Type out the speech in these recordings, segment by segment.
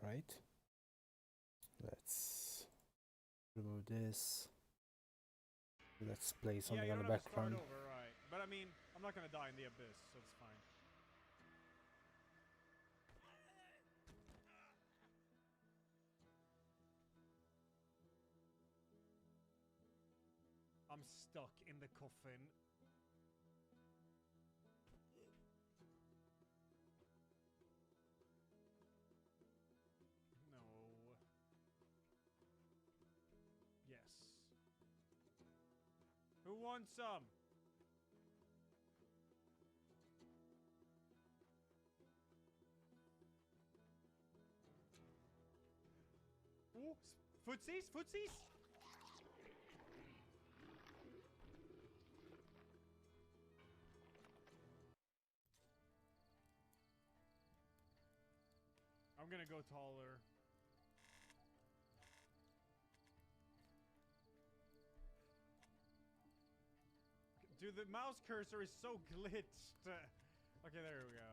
right? Let's remove this. Let's play something you on the don't have to background. start over, right? But I mean, I'm not gonna die in the abyss, so it's fine. I'm stuck in the coffin. No. Yes. Who wants some? Ooh, footsies, footsies. I'm gonna go taller. Dude, the mouse cursor is so glitched. Okay, there we go.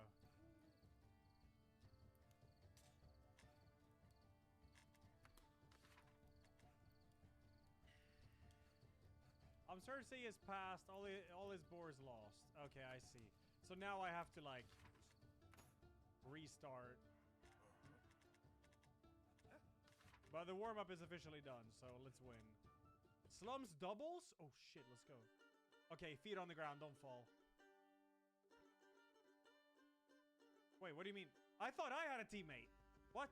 I'm starting to see his past. All his boars lost. Okay, I see. So now I have to like restart. But the warm-up is officially done, so let's win. Slums doubles? Oh shit, let's go. Okay, feet on the ground, don't fall. Wait, what do you mean? I thought I had a teammate. What?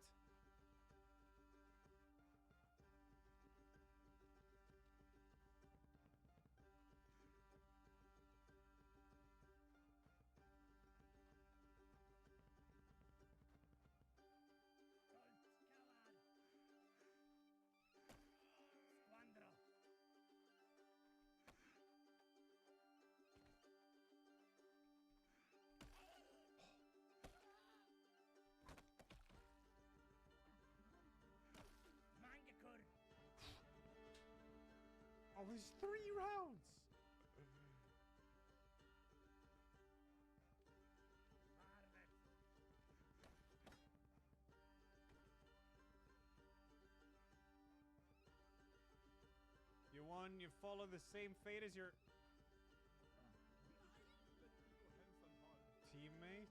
Oh, it's 3 rounds! You won, you follow the same fate as your teammate?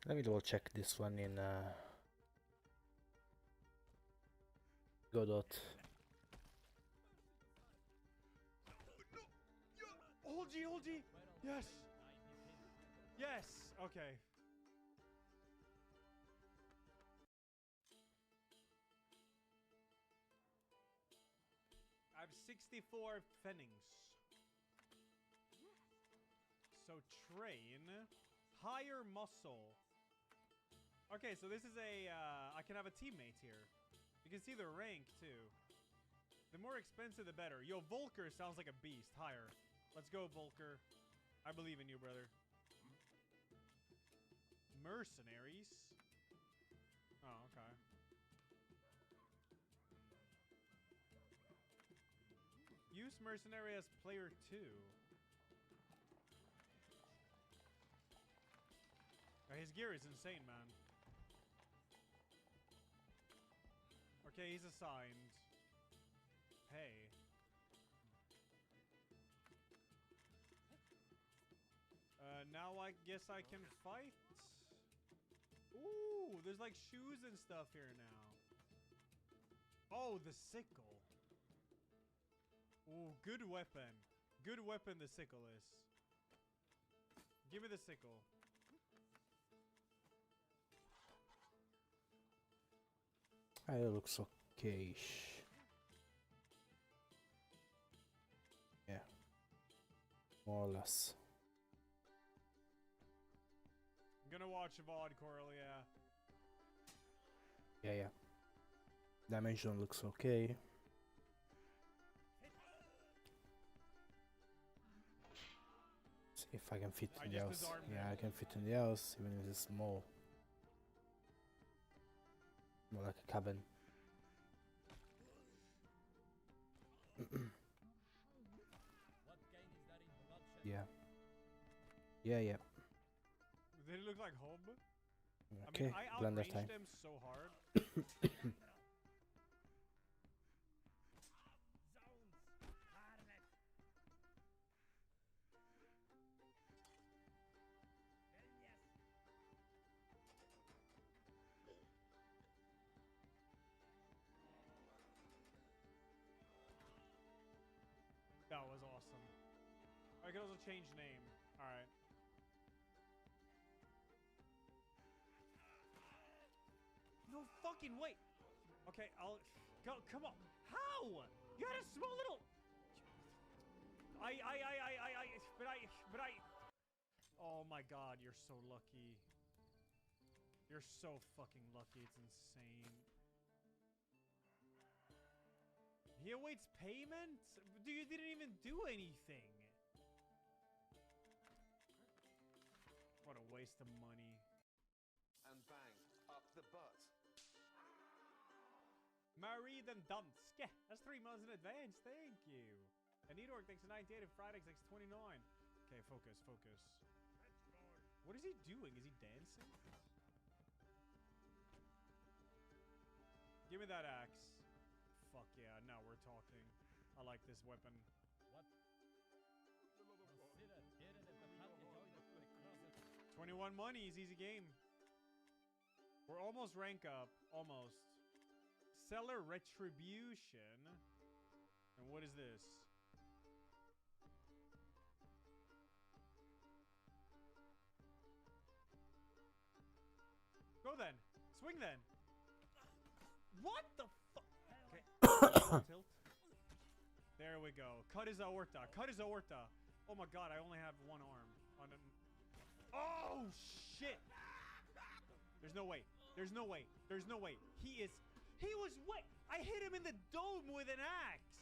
Let me double check this one in Godot. Hold G, hold G! Yes! Yes! Okay. I have 64 pfennigs. So train. Higher muscle. Okay, so this is a, I can have a teammate here. You can see the rank, too. The more expensive, the better. Yo, Volker sounds like a beast. Higher. Let's go, Volker. I believe in you, brother. Mercenaries? Oh, okay. Use mercenary as player 2. His gear is insane, man. Okay, he's assigned. Pay. Now I guess I can fight. Ooh, there's like shoes and stuff here now. Oh, the sickle. Ooh, good weapon. Good weapon the sickle is. Give me the sickle. It looks okay-ish. Yeah. More or less. I'm gonna watch a VOD, Coral, yeah. Yeah. Dimension looks okay. if I can fit I in the just house. disarmed Yeah, him. I can fit in the house, even if it's small. More like a cabin. Yeah. Yeah, yeah. Did it look like home? Okay, I mean, I blender outranged time. them so hard. That was awesome. I could also change name. Alright. No fucking way! Okay, I'll... Go, come on! How? You had a small little... But I... Oh my god, you're so lucky. You're so fucking lucky, it's insane. He awaits payment? Dude, you didn't even do anything! What a waste of money. And bang, up the butt. Married and Danske. That's 3 months in advance. Thank you. And Needorg thanks for 98 and Friday thanks for 29. Okay, focus, focus. What is he doing? Is he dancing? Give me that axe. Fuck yeah, now we're talking. I like this weapon. What? 21 monies, easy game. We're almost rank up. Almost. Seller Retribution. And what is this? Go then. Swing then. What the fuck? Okay. Tilt. There we go. Cut his aorta. Cut his aorta. Oh my god, I only have one arm. Oh shit! There's no way. There's no way. There's no way. He was wet. I hit him in the dome with an axe.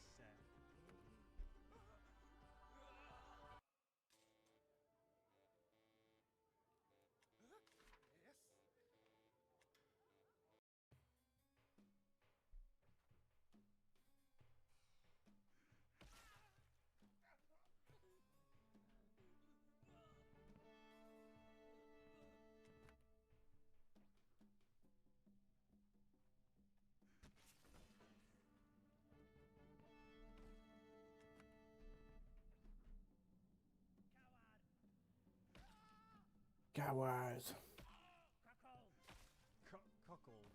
Cowards. Cuckold.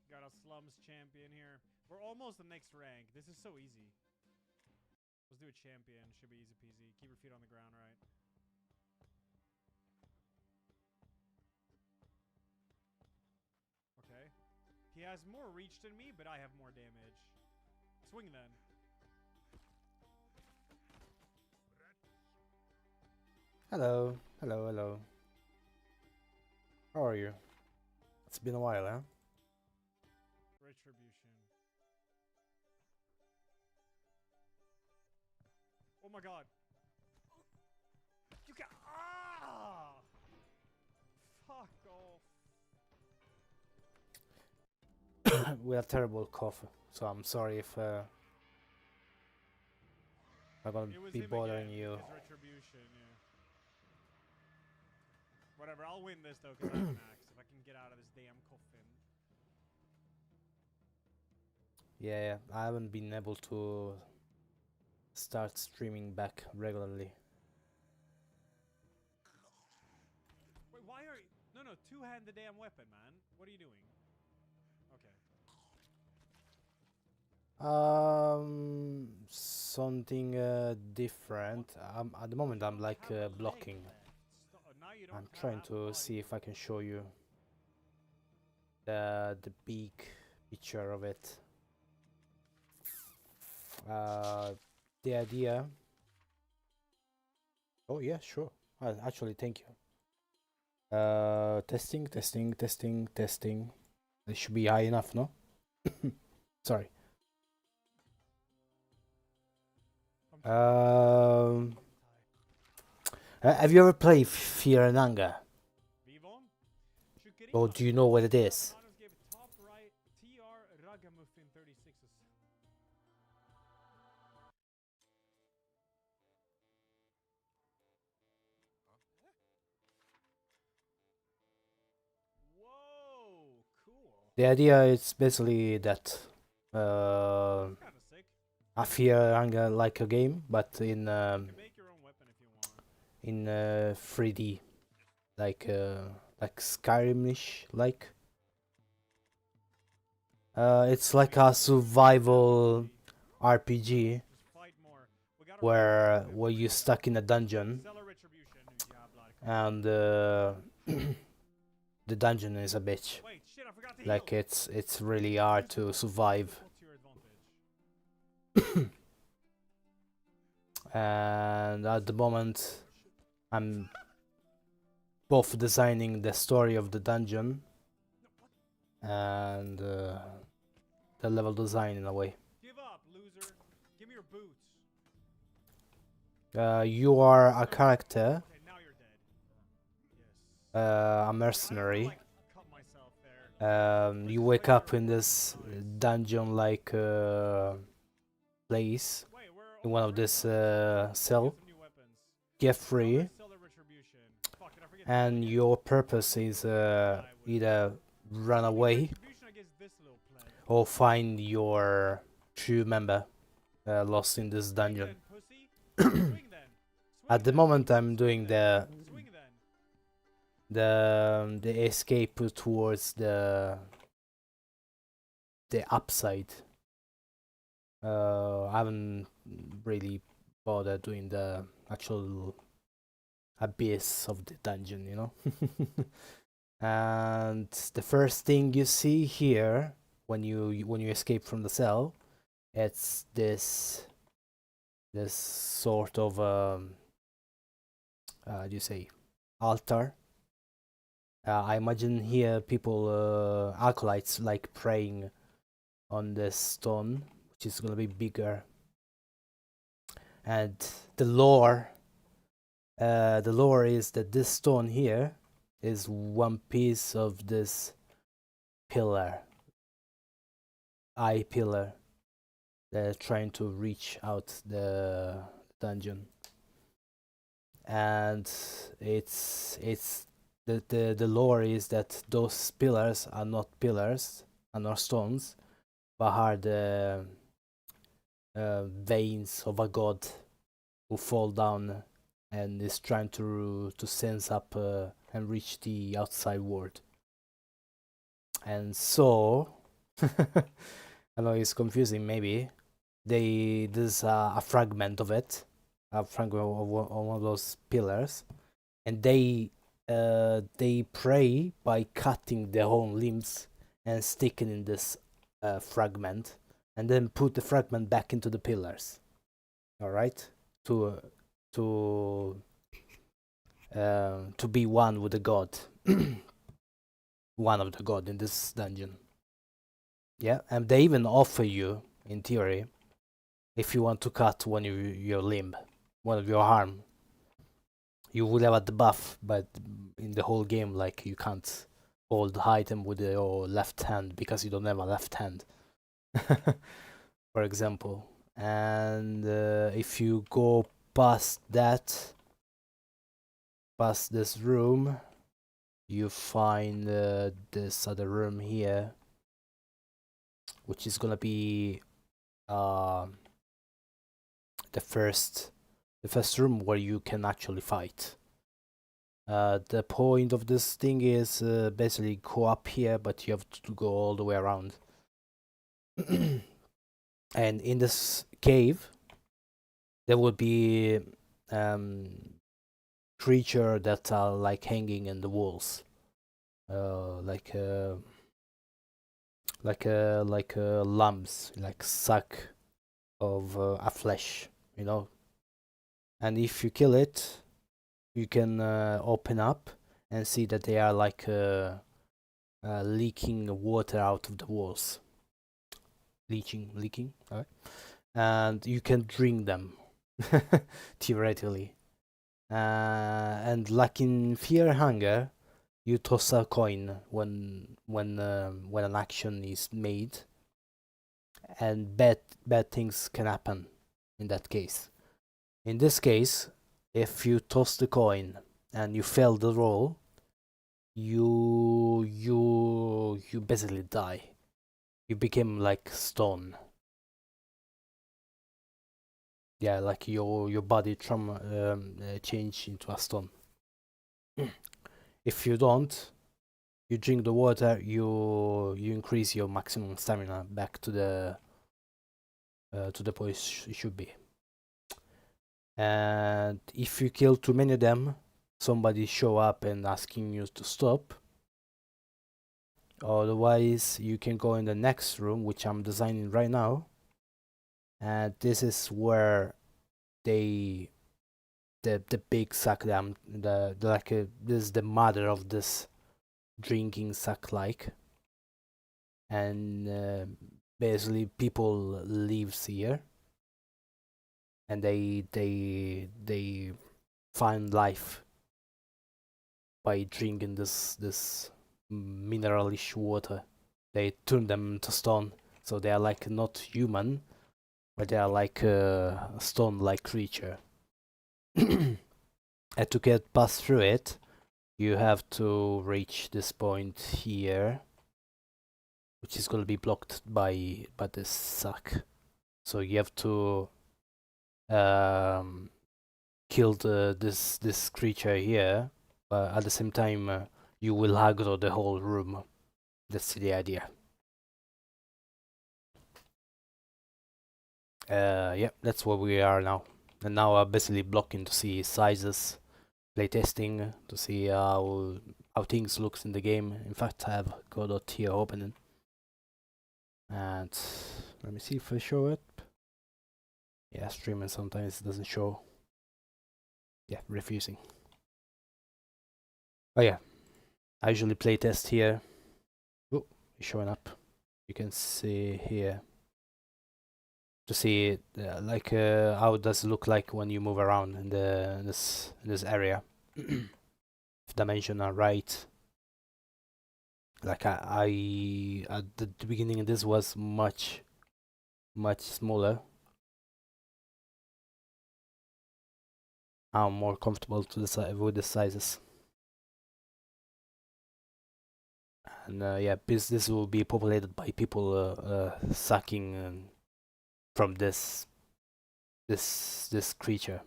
Got a slums champion here. We're almost the next rank. This is so easy. Let's do a champion. Should be easy peasy. Keep your feet on the ground, right? Okay. He has more reach than me, but I have more damage. Swing then. Hello. Hello, hello. How are you? It's been a while, huh? Retribution. Oh my god. You got... Ah! Fuck off. We have terrible cough, so I'm sorry if I'm gonna It was be him bothering again, you. his retribution, yeah. Whatever, I'll win this though, because I have an axe. If I can get out of this damn coffin. Yeah, I haven't been able to start streaming back regularly. Wait, why are you... No, two-hand the damn weapon, man. What are you doing? Okay. Something different. At the moment I'm like blocking. I'm trying to see if I can show you the big picture of it. The idea Oh yeah, sure. Actually, thank you. Testing, testing, testing, testing. It should be high enough, no? Sorry. Have you ever played Fear and Anger? Or do you know what it is? Top right TR Ragamuffin 36. Whoa, cool. The idea is basically that Kind of sick. a Fear and Anger like a game, but in You can make your own weapon if you want. in 3D, like Skyrim-ish, like. It's like a survival RPG Just fight more. We gotta where you're stuck in a dungeon Seller retribution. and the dungeon is a bitch. Wait, shit, I forgot to Like heal. it's really hard to survive. To your advantage. And at the moment I'm both designing the story of the dungeon and the level design in a way. Give up, loser. Give me your boots. You are a character, Okay, now you're dead. Yes. a mercenary. I cut myself there. You wake up in this dungeon like place Wait, we're in one of this cell, some new weapons. get free, Seller retribution. Fuck it, I forget. and your purpose is either run away Retribution against this little planet. or find your true member lost in this dungeon. Pussy. Swing then. At the moment I'm doing the Swing then. the escape towards the upside. I haven't really bothered doing the actual abyss of the dungeon, you know. And the first thing you see here when you escape from the cell, it's this sort of how do you say, altar. I imagine here people acolytes like praying on this stone, which is gonna be bigger. And the lore is that this stone here is one piece of this pillar, eye pillar, they're trying to reach out the dungeon. And it's the lore is that those pillars are not pillars and not stones, but are the veins of a god who fall down and is trying to sense up and reach the outside world. And so I know it's confusing, maybe there's a fragment of it, a fragment of one of those pillars, and they pray by cutting their own limbs and sticking in this fragment, and then put the fragment back into the pillars. All right, to be one with the god, one of the god in this dungeon. Yeah, and they even offer you, in theory, if you want to cut one of your limb, one of your arm, you will have a debuff, but in the whole game, like, you can't hold the item with your left hand because you don't have a left hand, for example. And if you go past that, past this room, you find this other room here, which is gonna be the first room where you can actually fight. The point of this thing is basically go up here, but you have to go all the way around. And in this cave, there would be creature that are like hanging in the walls, like lumps, like sack of a flesh, you know. And if you kill it, open up and see that they are like leaking water out of the walls. Leaking, alright. And you can drink them, theoretically. And like in Fear and Hunger, you toss a coin when an action is made, and bad things can happen in that case. In this case, if you toss the coin and you fail the roll, you basically die. You become like stone. Yeah, like your body change into a stone. If you don't, you drink the water, you increase your maximum stamina back to the point it should be. And if you kill too many of them, somebody show up and asking you to stop. Otherwise, you can go in the next room, which I'm designing right now. And this is where the big suck them, this is the mother of this drinking suck, like. And basically people lives here, and they find life by drinking this mineralish water. They turn them into stone, so they are like not human, but they are like a stone-like creature. And to get past through it, you have to reach this point here, which is going to be blocked by this suck. So you have to kill this creature here, but at the same time you will aggro the whole room. That's the idea. Yeah, that's where we are now. And now I'm basically blocking to see sizes, playtesting, to see how things looks in the game. In fact, I have Godot here opening. And let me see if I show it. Yeah, streaming sometimes doesn't show. Yeah, refusing. Oh yeah, I usually playtest here. Oh, it's showing up. You can see here to see like how it does look like when you move around in this area. If dimensions are right. Like I at the beginning this was much smaller. I'm more comfortable with the sizes. And yeah, this will be populated by people sucking from this creature.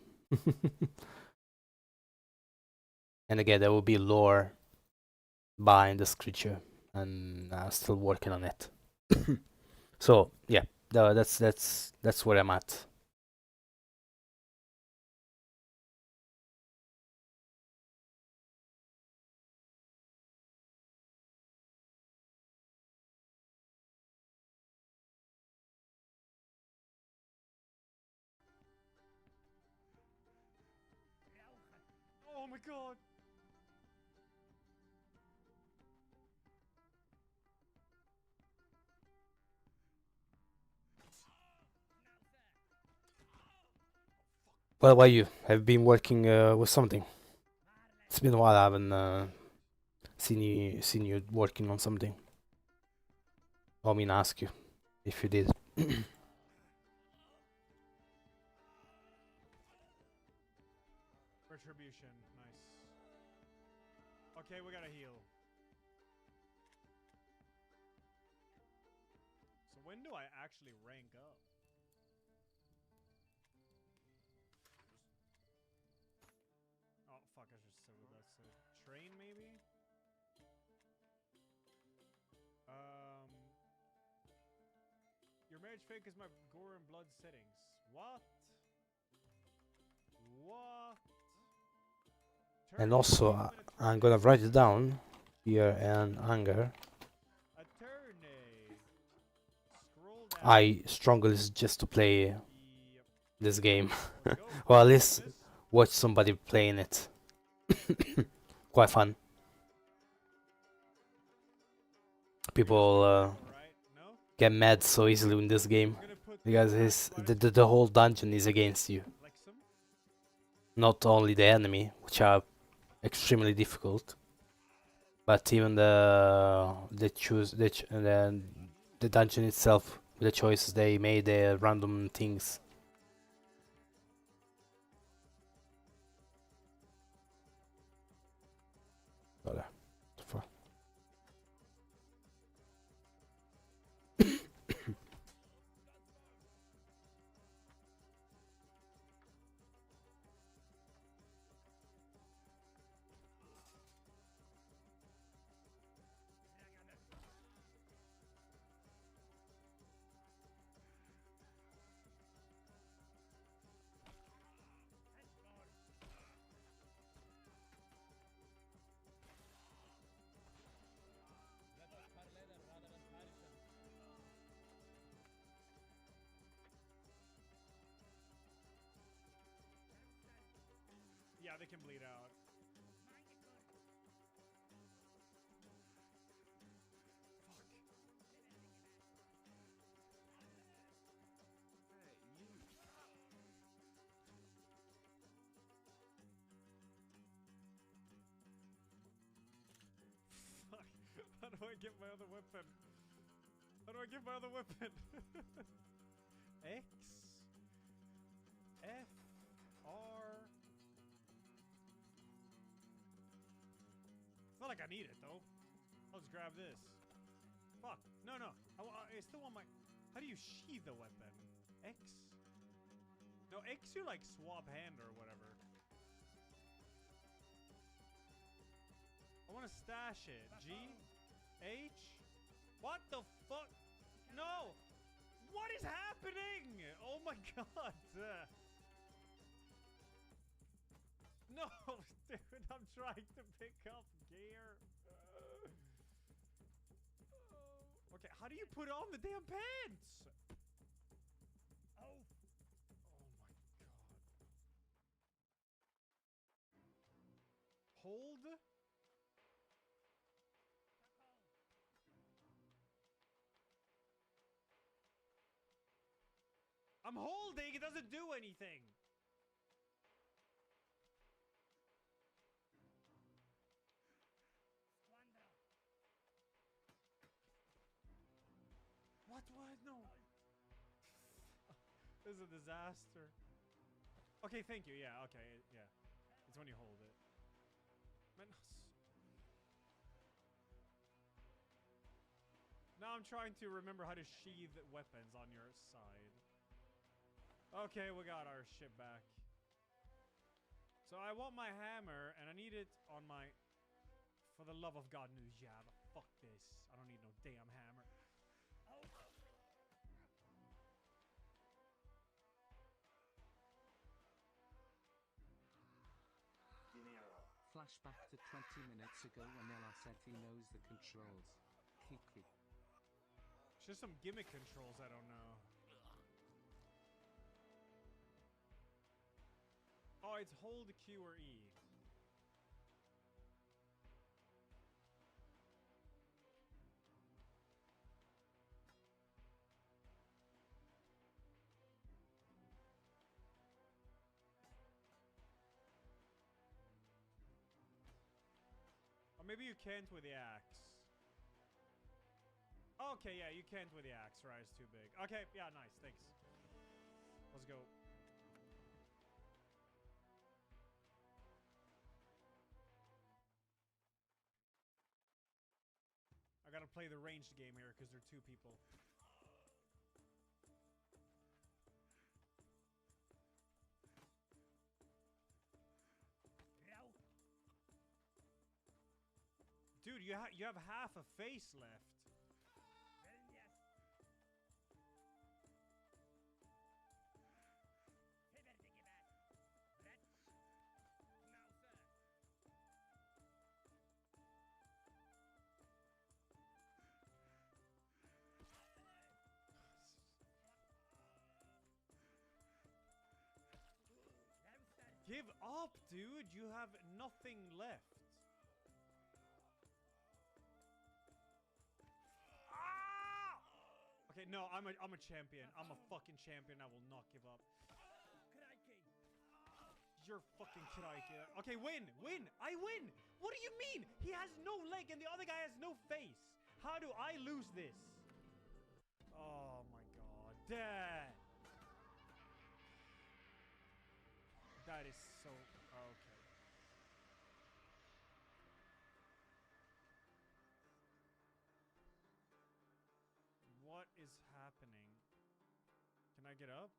And again, there will be lore behind this creature, and I'm still working on it. So yeah, that's where I'm at. Oh my god! What about you? Have you been working with something? It's been a while. I haven't seen you working on something. I mean, ask you if you did. Retribution, nice. Okay, we gotta heal. So when do I actually rank up? Oh fuck, I just said what that said. Train maybe? Your marriage fake is my gore and blood settings. What? What? And also, I'm gonna write it down here and anger. Scroll down. I strongly suggest to play Yep. this game, Let's go. or at least This? watch somebody playing it. Quite fun. People Right? No? get mad so easily in this game I'm gonna put because the whole dungeon is against you. Lexum. Not only the enemy, which are extremely difficult, but even the dungeon itself, with the choices they made, the random things. Voilà. Yeah, they can bleed out. Fuck. How do I get my other weapon? How do I get my other weapon? X F R. It's not like I need it though. I'll just grab this. Fuck. No, no. I still want my. How do you sheathe the weapon? X? No, X you like swap hand or whatever. I want to stash it. G? H? What the fuck? No! What is happening? Oh my god! No, dude, I'm trying to pick up gear. Okay, how do you put on the damn pants? Oh. Oh my god. Hold? I'm holding, it doesn't do anything. What? No. This is a disaster. Okay, thank you. Yeah, okay, yeah. It's when you hold it. Now I'm trying to remember how to sheathe weapons on your side. Okay, we got our shit back. So I want my hammer, and I need it on my... For the love of God, Nujab. Fuck this. I don't need no damn hammer. Flashback to 20 minutes ago when Ella said he knows the controls. Kiki. It's just some gimmick controls I don't know. Oh, it's hold Q or E. Or maybe you can't with the axe. Okay, yeah, you can't with the axe, right? It's too big. Okay, yeah, nice, thanks. Let's go. I gotta play the ranged game here because there are two people. Dude, you have half a face left. Give up, dude. You have nothing left. Ah! Okay, no, I'm a champion. I'm a fucking champion. I will not give up. You're fucking crikey. Okay, win! Win! I win! What do you mean? He has no leg and the other guy has no face. How do I lose this? Oh my god. Dad! That is so... Okay. What is happening? Can I get up?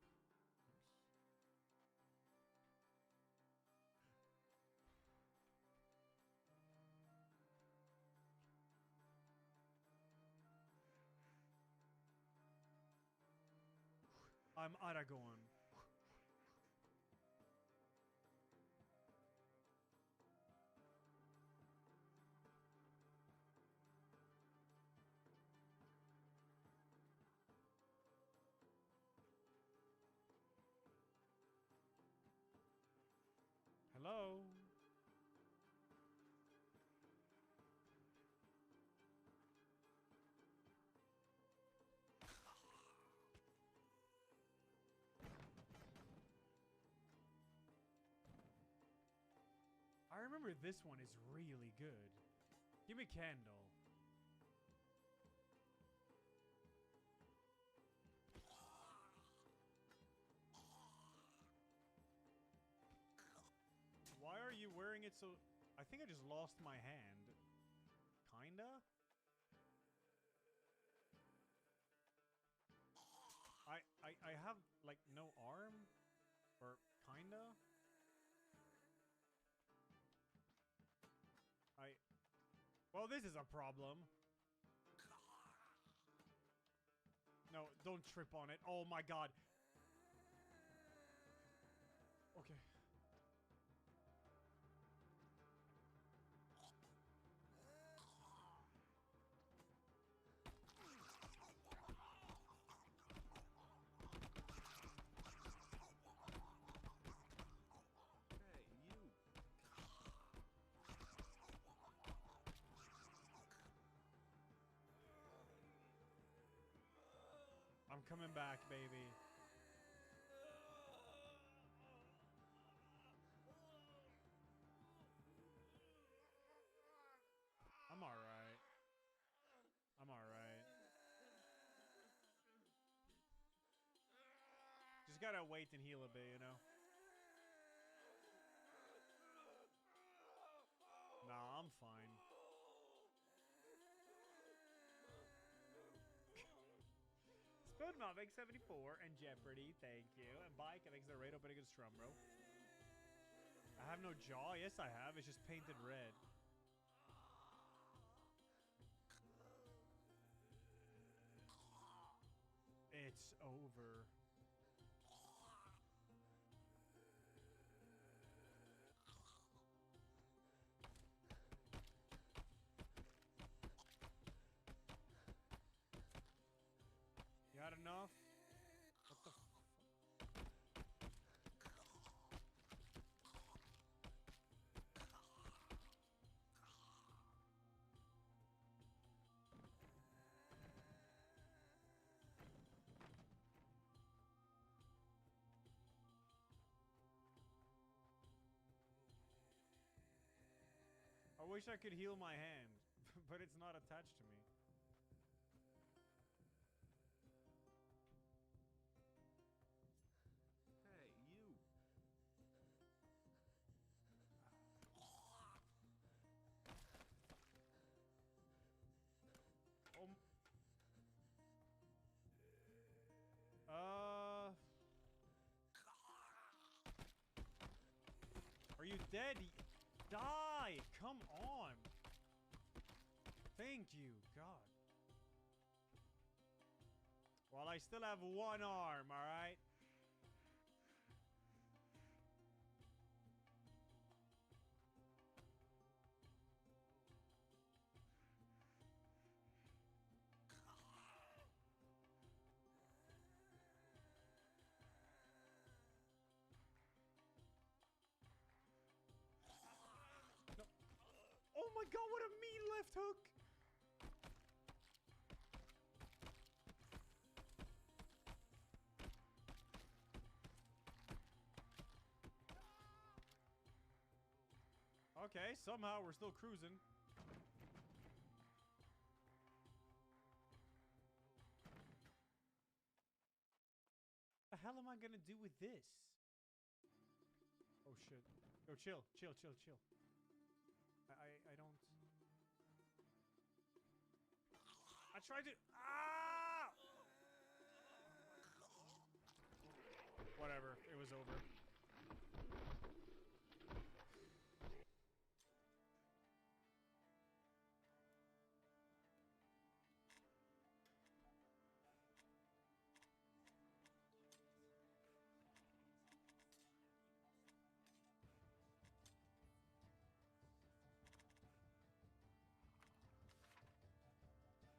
I'm Aragorn. Hello? I remember this one is really good. Give me candle. Why are you wearing it so... I think I just lost my hand. Kinda? I have, like, no arm? Or kinda? Well, this is a problem. No, don't trip on it. Oh my god. Okay. Hey, you. I'm coming back, baby. I'm alright. I'm alright. Just gotta wait and heal a bit, you know? Nah, I'm fine. Spoonmouth makes 74 and Jeopardy, thank you. And Bike makes the rate opening good strum, bro. I have no jaw. Yes, I have. It's just painted red. It's over. You had enough? What the I wish I could heal my hand, but it's not attached to me. Hey, you. Are you dead? Die! Come on! Thank you, God. Well, I still have one arm, alright? my god, what a mean left hook! Okay, somehow we're still cruising. The hell am I gonna do with this? Oh shit. Yo, chill, chill, chill, chill. I don't... I tried to... Ah! Whatever, it was over.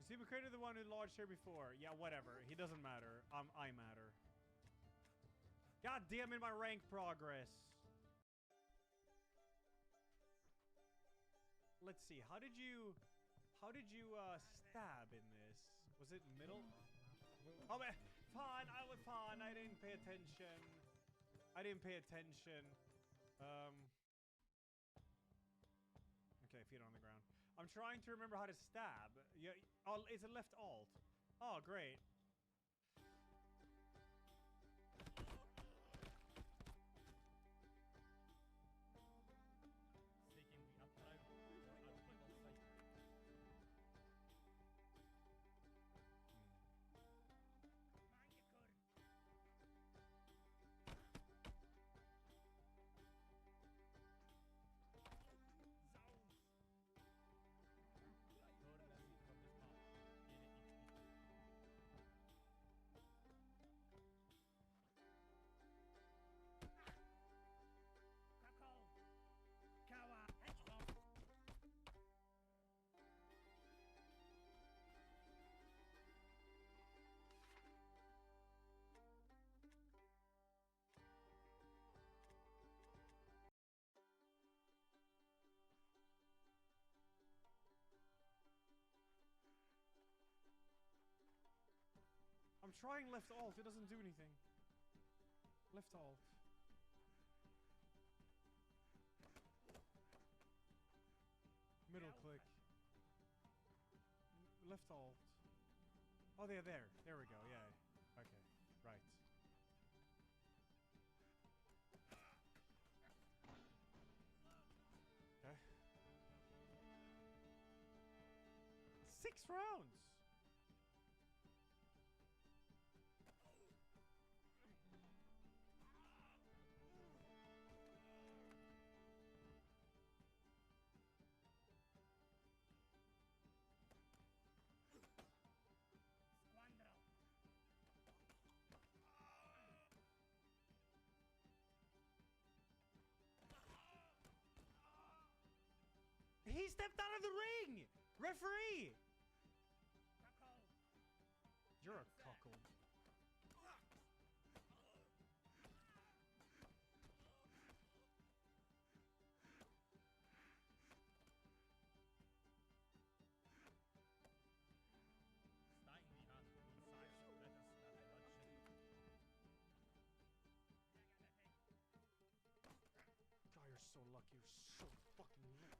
See, we created the one who lodged here before. Yeah, whatever. He doesn't matter. I matter. God damn it, my rank progress. Let's see. How did you stab in this? Was it middle? Oh man, fine. I was fine. I didn't pay attention. I didn't pay attention. Okay, feet on the ground. I'm trying to remember how to stab. Yeah, oh, it's a left alt. Oh, great. I'm trying left alt, it doesn't do anything. Left alt. Middle click. Left alt. Oh, they're there. There we go, yeah. Okay, right. Okay. 6 rounds! He stepped out of the ring! Referee! You're a cuckold. God, you're so lucky. You're so fucking lucky.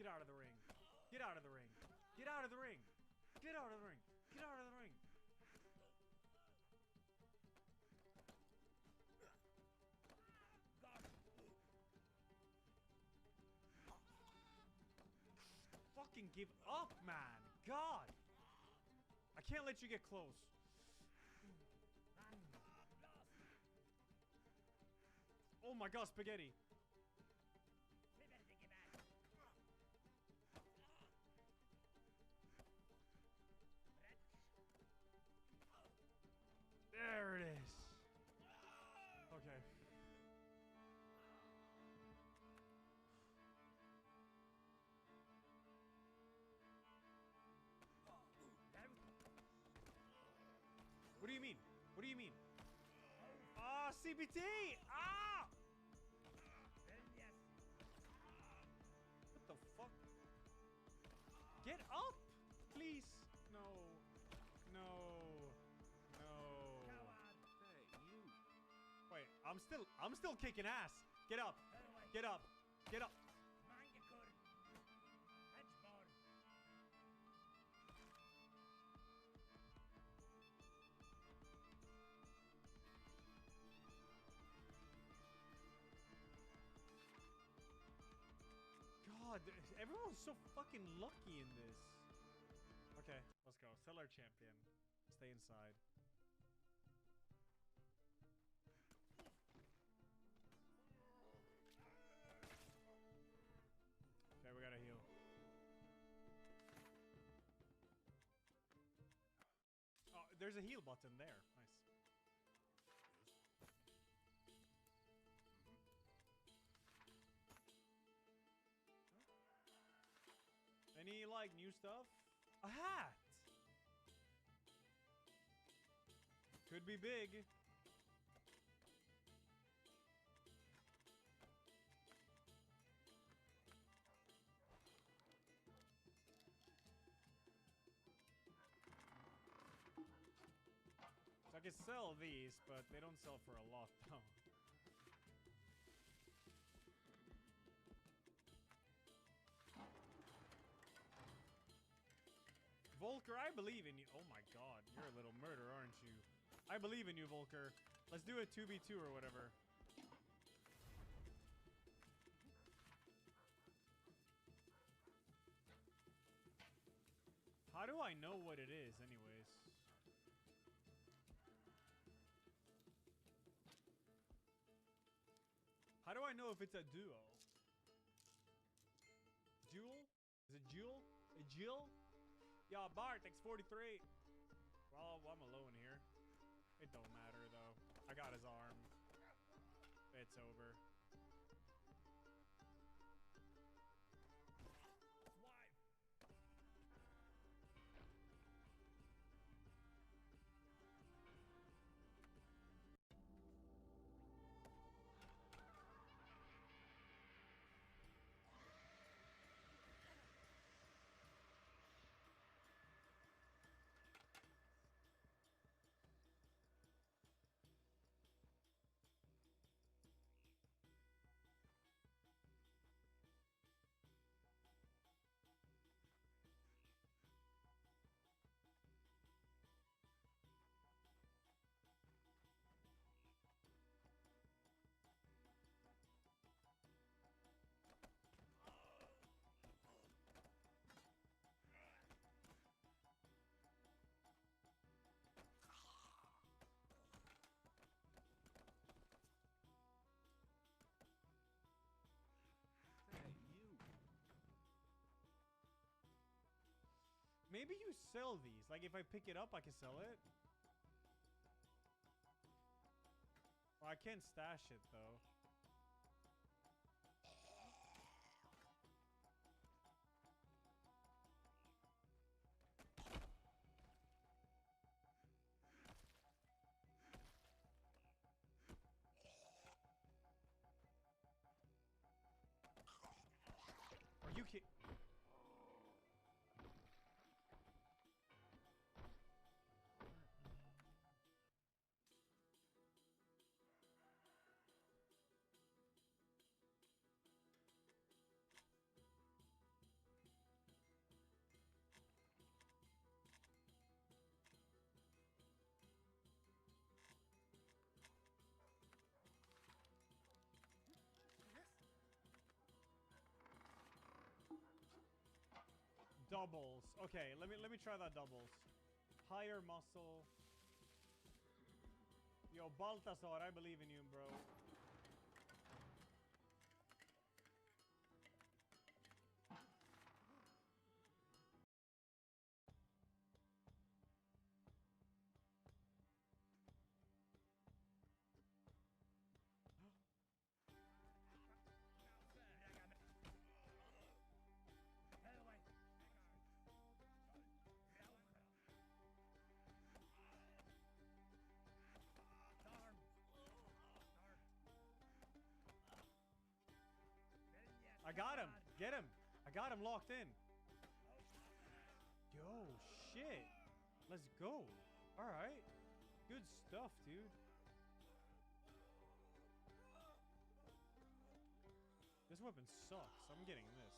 Get out of the ring. Get out of the ring. Get out of the ring. Get out of the ring. Get out of the ring. Fucking give up, man. God. I can't let you get close. Oh my god, spaghetti. There it is. Okay. What do you mean? What do you mean? Ah, CBT! Ah! Get up! Please! No. No. No. Hey, you. Wait, I'm still kicking ass. Get up. Get up. Get up. God, everyone's so fucking lucky in this. Okay, let's go. Sell our champion. Stay inside. Okay, we gotta heal. Oh, there's a heal button there. Nice. Any, like, new stuff? A hat! Could be big. So I can sell these, but they don't sell for a lot, though. Volker, I believe in you. Oh my god, you're a little murder, aren't you? I believe in you, Volker. Let's do a 2v2 or whatever. How do I know what it is, anyways? How do I know if it's a duo? Jewel? Is it Jewel? A Jill? Yeah, Bart, X43. Well, I'm alone here. It don't matter, though. I got his arm. It's over. Maybe you sell these. Like, if I pick it up, I can sell it. Well, I can't stash it, though. Are you kidding? Doubles. Okay, let me try that doubles. Higher muscle. Yo, Baltasar, I believe in you, bro. I got him. Get him. I got him locked in. shit. Let's go. All right. Good stuff, dude. This weapon sucks. I'm getting this.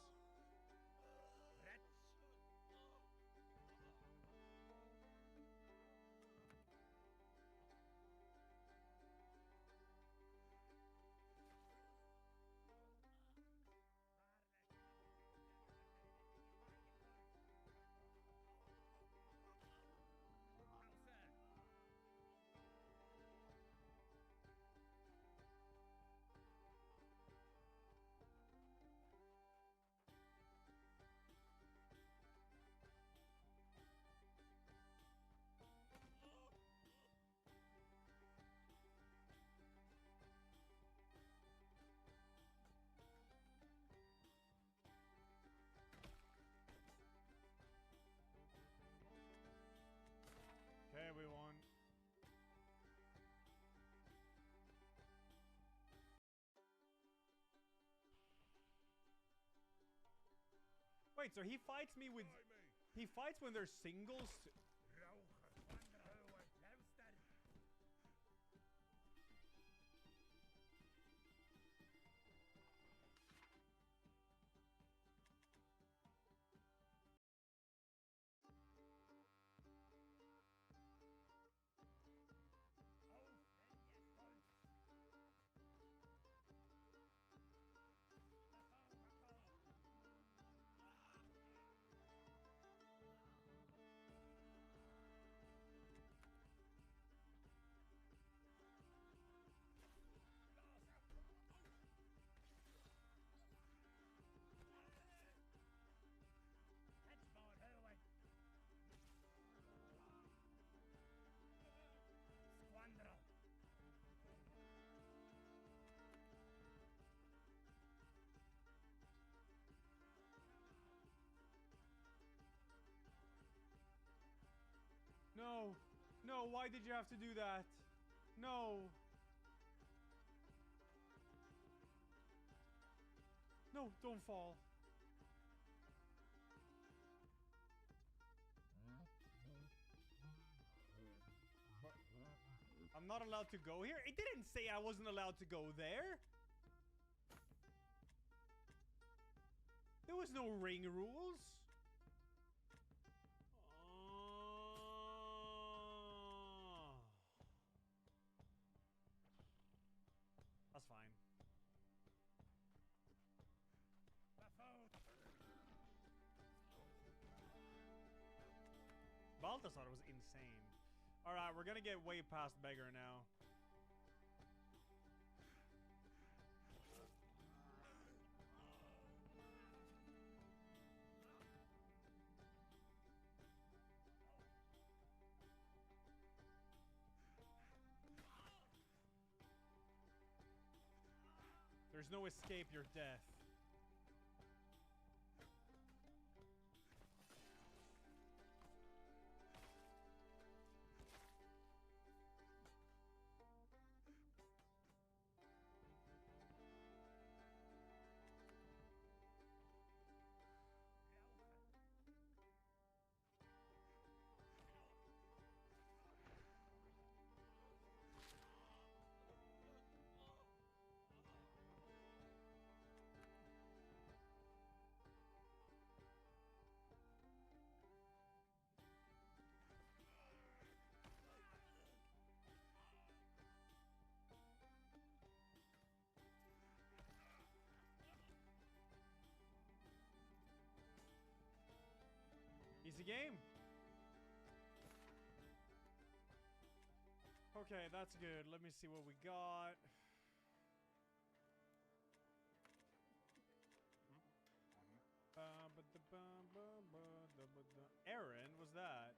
Okay, we won. Wait, so he fights me with... He fights when they're singles? No. No, why did you have to do that? No. No, don't fall. I'm not allowed to go here? It didn't say I wasn't allowed to go there. There was no ring rules. That's fine. Balthasar was insane. Alright, we're gonna get way past Beggar now. There's no escape your death. Easy game. Okay, that's good. Let me see what we got. Aaron, was that?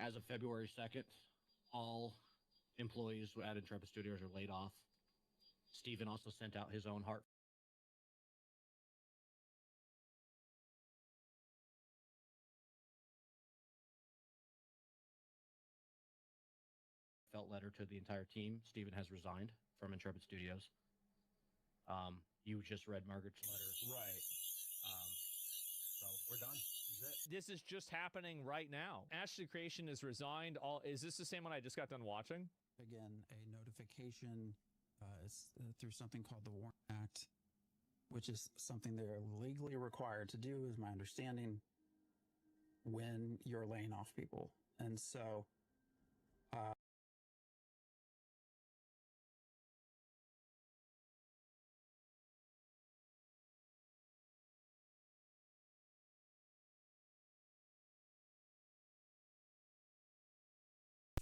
As of February 2nd, all employees at Intrepid Studios are laid off. Steven also sent out his own heartfelt letter to the entire team. Steven has resigned from Intrepid Studios. You just read Margaret's letter. Right. So we're done. This is just happening right now. Ashley Creation is resigned. Is this the same one I just got done watching? Again, a notification is through something called the Warrant Act, which is something they're legally required to do, is my understanding, when you're laying off people. And so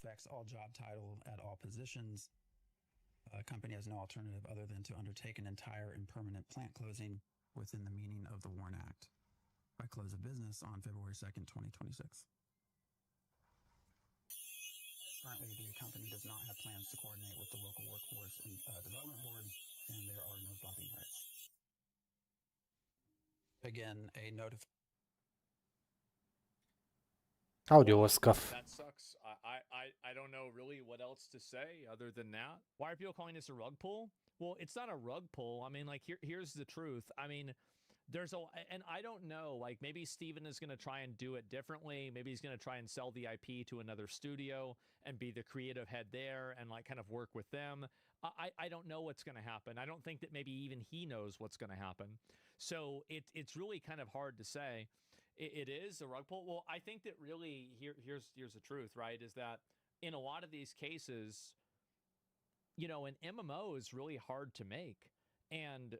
affects all job title at all positions. A company has no alternative other than to undertake an entire and permanent plant closing within the meaning of the Warrant Act by close of business on February 2nd, 2026. Currently, the company does not have plans to coordinate with the local workforce and development board, and there are no bumping rights. Again, a notification. Audio was scuff. That sucks. I don't know really what else to say other than that. Why are people calling this a rug pull? Well, it's not a rug pull. I mean, like, here's the truth. I mean, and I don't know, like, maybe Steven is going to try and do it differently. Maybe he's going to try and sell the IP to another studio and be the creative head there and, like, kind of work with them. I don't know what's going to happen. I don't think that maybe even he knows what's going to happen. So it's really kind of hard to say. It is a rug pull. Well, I think that really here's the truth, right? Is that in a lot of these cases, you know, an MMO is really hard to make. And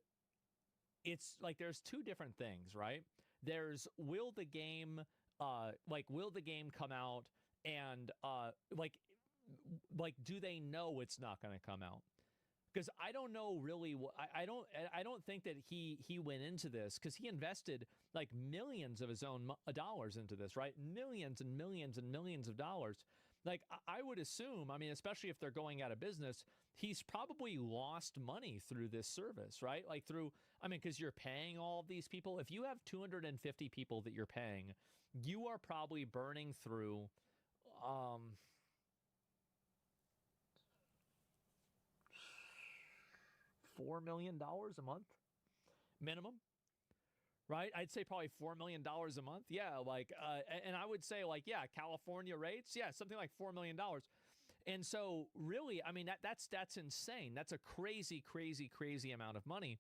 it's like there's two different things, right? There's will the game come out and do they know it's not going to come out? Because I don't know really. I don't think that he went into this because he invested like millions of his own dollars into this, right? Millions and millions and millions of dollars. Like I would assume, I mean, especially if they're going out of business, he's probably lost money through this service, right? Like because you're paying all of these people. If you have 250 people that you're paying, you are probably burning through, $4 million a month minimum, right? I'd say probably $4 million a month. Yeah. And I would say California rates. Yeah. Something like $4 million. And so really, I mean, that's insane. That's a crazy, crazy, crazy amount of money.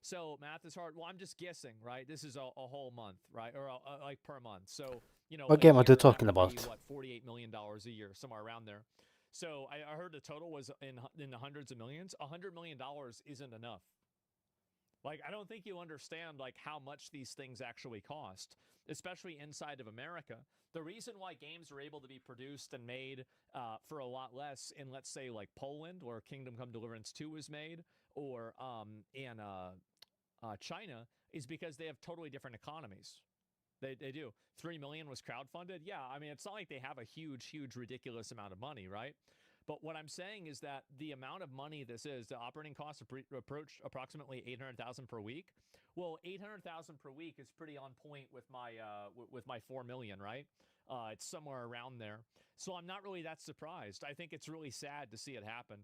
So math is hard. Well, I'm just guessing, right? This is a whole month, right? Or like per month. So, you know, What game are they talking that would be, about? $48 million a year, somewhere around there. So I heard the total was in the hundreds of millions. $100 million isn't enough. Like, I don't think you understand like how much these things actually cost, especially inside of America. The reason why games are able to be produced and made for a lot less in, let's say, like Poland, where Kingdom Come Deliverance 2 was made, or in China, is because they have totally different economies. They do. 3 million was crowdfunded. Yeah, I mean, it's not like they have a huge, ridiculous amount of money, right? But what I'm saying is that the amount of money this is, the operating costs approach approximately 800,000 per week. Well, 800,000 per week is pretty on point with my 4 million, right? It's somewhere around there. So I'm not really that surprised. I think it's really sad to see it happen.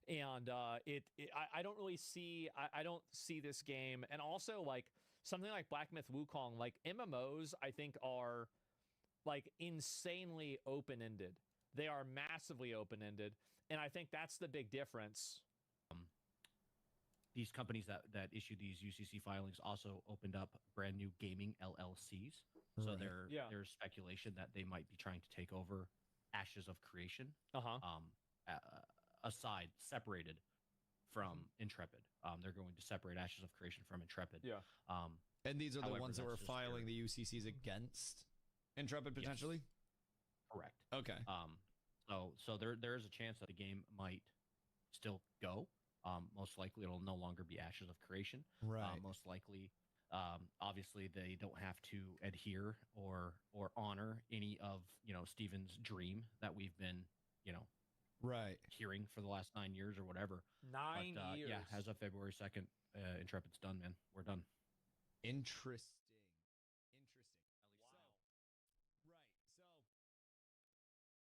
And I don't really see, I don't see this game. And also, like, something like Black Myth Wukong, like MMOs, I think are like insanely open-ended. They are massively open-ended, and I think that's the big difference. These companies that issue these UCC filings also opened up brand new gaming LLCs. So Right. there's speculation that they might be trying to take over Ashes of Creation. Separated from Intrepid. They're going to separate Ashes of Creation from Intrepid. Yeah. And these are the However, ones that were that's just filing the UCCs against Intrepid potentially? Correct. Okay. So there is a chance that the game might still go. Most likely it'll no longer be Ashes of Creation. Right. Most likely Obviously, they don't have to adhere or honor any of Steven's dream that we've been Right. hearing for the last 9 years or whatever. 9 But, years. yeah, as of February 2nd, Intrepid's done, man. We're done. Interesting. Wow. Right.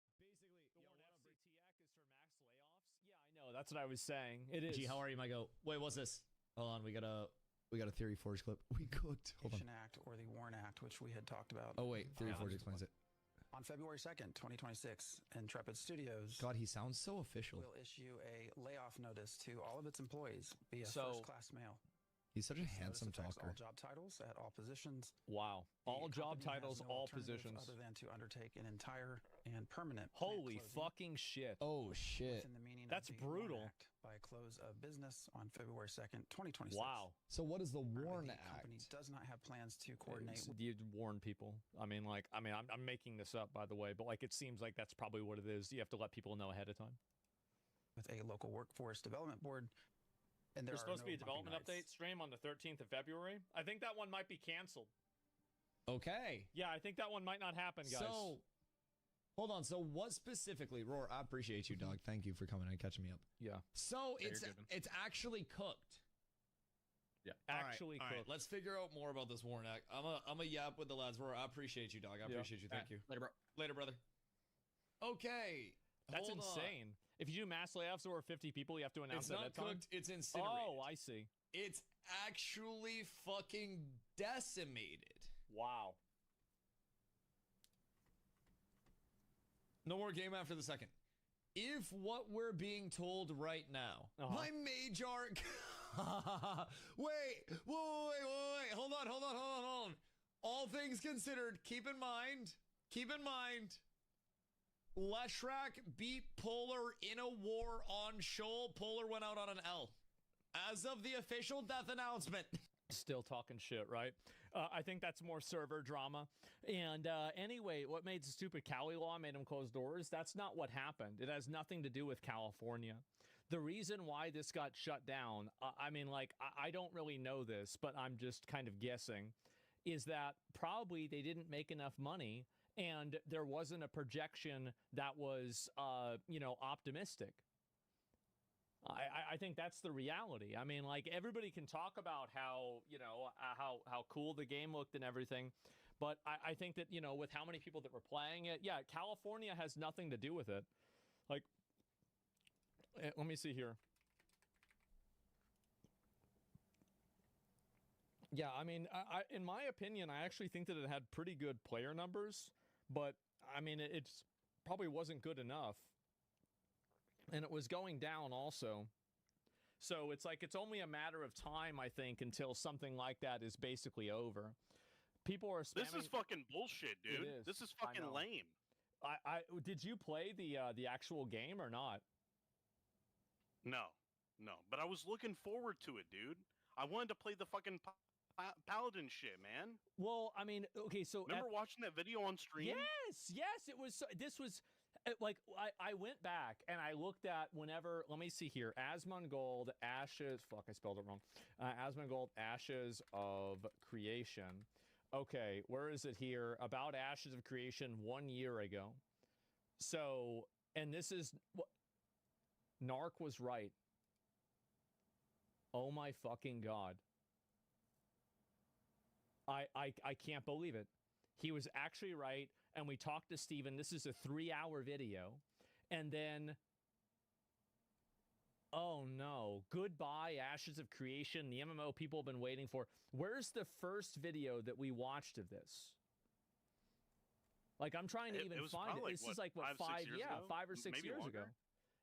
So basically, The word FCTX is for max layoffs. Yeah, I know. That's what I was saying. It is. G, how are you, Michael? Wait, what's this? Hold on, we got a Theory Forge clip. We cooked. Hold on. Act or the Warren Act, which we had talked about. Oh wait, Theory Forge explains it. On February 2nd, 2026, Intrepid Studios God, he sounds so official. will issue a layoff notice to all of its employees via So- first-class mail. He's such a This handsome notice affects talker. all job titles at all positions. Wow. All The job company has titles, no all alternative positions. Other than to undertake an entire and permanent plant Holy closing fucking shit. Oh shit. within the meaning That's of the Warren brutal. Act by close of business on February 2nd, 2026. Wow. So what is the Currently, Warren the company Act? does not have plans to coordinate You warn people. I mean, I'm making this up, by the way, but it seems like that's probably what it is. You have to let people know ahead of time. with a local workforce development board. And There's supposed to be a no bumping development update rights. stream on the 13th of February. I think that one might be canceled. Okay. Yeah, I think that one might not happen, guys. So hold on. So what specifically, Roar? I appreciate you, dog. Thank you for coming and catching me up. yeah, So Yeah, it's you're good, man. it's actually cooked. Yeah. actually all right, cooked. let's figure out more about this Warren Act. I'm a yap with the lads. Roar, I appreciate you, dog. I Yeah. appreciate you. Thank you. Later, bro. Later, brother. Okay. That's hold on. insane. If you do mass layoffs over 50 people, you have to announce It's that not at time. cooked. It's incinerated. Oh, I see. It's actually fucking decimated. Wow. No more game after the second. If what we're being told right now, my mage arc. wait. Hold on. All things considered, keep in mind, Leshrak beat Polar in a war on Shoal. Polar went out on an L. As of the official death announcement. Still talking shit, right? I think that's more server drama. And anyway, what made the stupid Cali law made them close doors? That's not what happened. It has nothing to do with California. The reason why this got shut down, I don't really know this, but I'm just kind of guessing, is that probably they didn't make enough money and there wasn't a projection that was, optimistic. I think that's the reality. I mean, everybody can talk about how, how cool the game looked and everything. But I think that, with how many people that were playing it, yeah, California has nothing to do with it. Let me see here. Yeah, I mean, in my opinion, I actually think that it had pretty good player numbers, but I mean, it's probably wasn't good enough. And it was going down also. So it's only a matter of time, I think, until something like that is basically over. People are spamming. This is fucking bullshit, dude. It is. This is I fucking know. lame. Did you play the actual game or not? No, but I was looking forward to it, dude. I wanted to play the fucking paladin shit, man. Well, I mean, okay, so Remember watching that video on stream? Yes, it was. This was I went back and I looked at whenever. Let me see here. Asmongold Ashes. Fuck, I spelled it wrong. Asmongold Ashes of Creation. Okay, where is it here? About Ashes of Creation 1 year ago. So, and this is what Narc was right. Oh my fucking god. I can't believe it. He was actually right, and we talked to Steven. This is a 3-hour video. And then, oh no, goodbye, Ashes of Creation, the MMO people have been waiting for. Where's the first video that we watched of this? I'm trying to even was find it. probably, This is 5 years ago? 5 or 6 Maybe years longer? ago.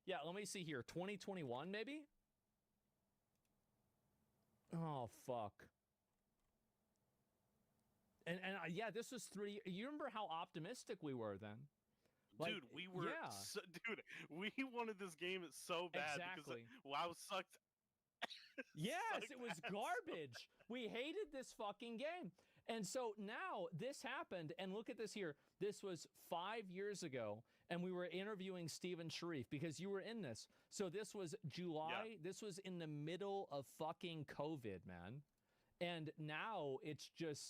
Yeah, let me see here. 2021, maybe? Oh, fuck. And yeah, this was 3. You remember how optimistic we were then? Dude, we were. yeah. Dude, we wanted this game so bad Exactly. because WoW sucked. Yes, sucked it was ass. garbage. We hated this fucking game. And so now this happened, and look at this here. This was 5 years ago, and we were interviewing Steven Sharif because you were in this. So this was July. Yeah. This was in the middle of fucking COVID, man. And now it's Jover,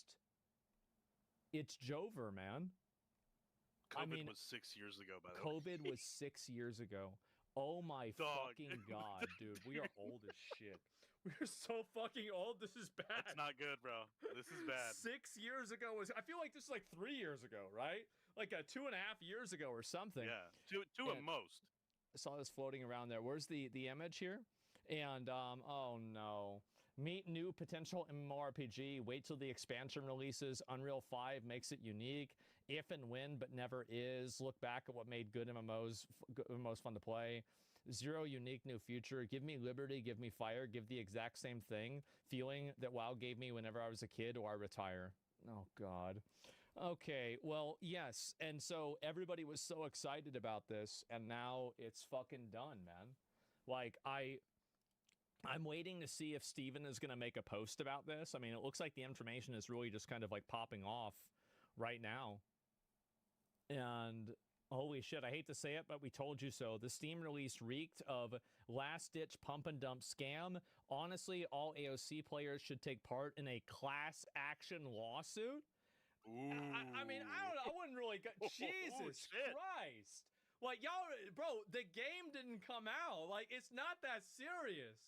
man. COVID I mean, was 6 years ago, by the way. COVID was 6 years ago. Oh my Dog. fucking god, dude. We are old as shit. We're so fucking old. This is bad. That's not good, bro. This is bad. 6 years ago was. I feel like this is like 3 years ago, right? Like 2.5 years ago or something. Yeah, two at And- most. I saw this floating around there. Where's the image here? And oh no. Meet new potential MMORPG. Wait till the expansion releases. Unreal 5 makes it unique. If and when, but never is. Look back at what made good MMOs fun to play. Zero unique new future. Give me liberty, give me fire, give the exact same thing. Feeling that WoW gave me whenever I was a kid or I retire. Oh, God. Okay, well, yes. And so everybody was so excited about this, and now it's fucking done, man. Like, I'm waiting to see if Steven is going to make a post about this. I mean, it looks like the information is really just kind of like popping off right now. And holy shit, I hate to say it, but we told you so. The Steam release reeked of last-ditch pump-and-dump scam. Honestly, all AOC players should take part in a class action lawsuit. Ooh. I mean, I don't know. I wouldn't really go. Jesus shit. Christ. Like, y'all, bro, the game didn't come out. Like, it's not that serious.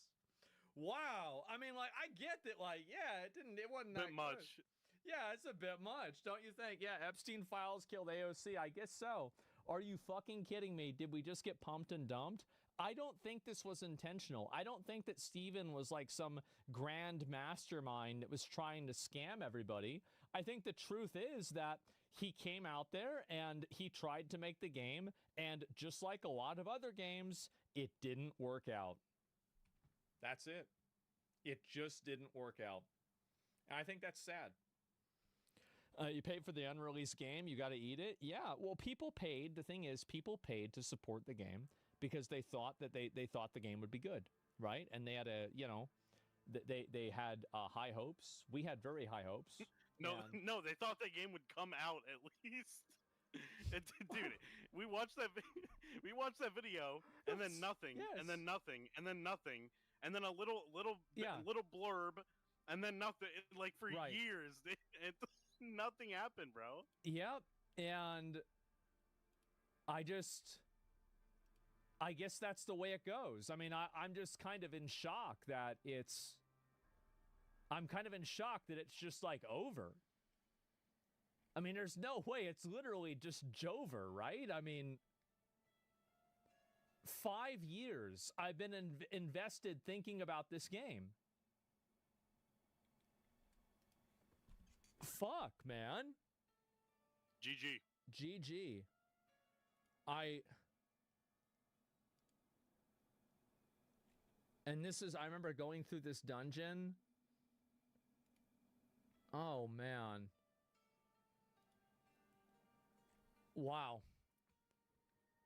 Wow. I mean, like, I get that, like, yeah, it wasn't that Bit much. good. Yeah, it's a bit much, don't you think? Yeah, Epstein files killed AOC. I guess so. Are you fucking kidding me? Did we just get pumped and dumped? I don't think this was intentional. I don't think that Steven was like some grand mastermind that was trying to scam everybody. I think the truth is that he came out there and he tried to make the game, and just like a lot of other games, it didn't work out. That's it. It just didn't work out. And I think that's sad. You paid for the unreleased game, you got to eat it. Yeah, well, people paid. The thing is, people paid to support the game because they thought that they thought the game would be good, right? And they had they had high hopes. We had very high hopes. No, and- no, they thought the game would come out at least. Dude, we watched that video, and then nothing, and then nothing, and then nothing, and then a little blurb, and then nothing. Like for Right. years, nothing happened, bro. Yep, and I guess that's the way it goes. I mean, I'm just kind of in shock that I'm kind of in shock that it's just like over. I mean, there's no way. It's literally just Jover, right? I mean, 5 years I've been invested thinking about this game. Fuck, man. GG. GG. And this is, I remember going through this dungeon. Oh, man. Wow.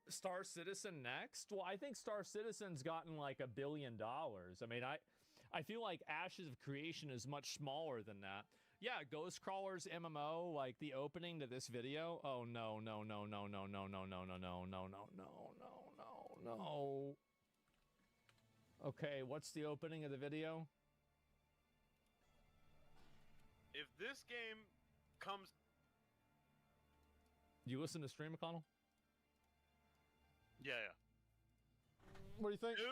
Star Citizen next? Well, I think Star Citizen's gotten like $1 billion. I mean, I feel like Ashes of Creation is much smaller than that. Yeah, Ghost Crawlers MMO, like the opening to this video. Oh no, no, no, no, no, no, no, no, no, no, no, no, no, no, no, no. Okay, what's the opening of the video? If this game comes, You listen to Stream McConnell? yeah. What do you think? Dude,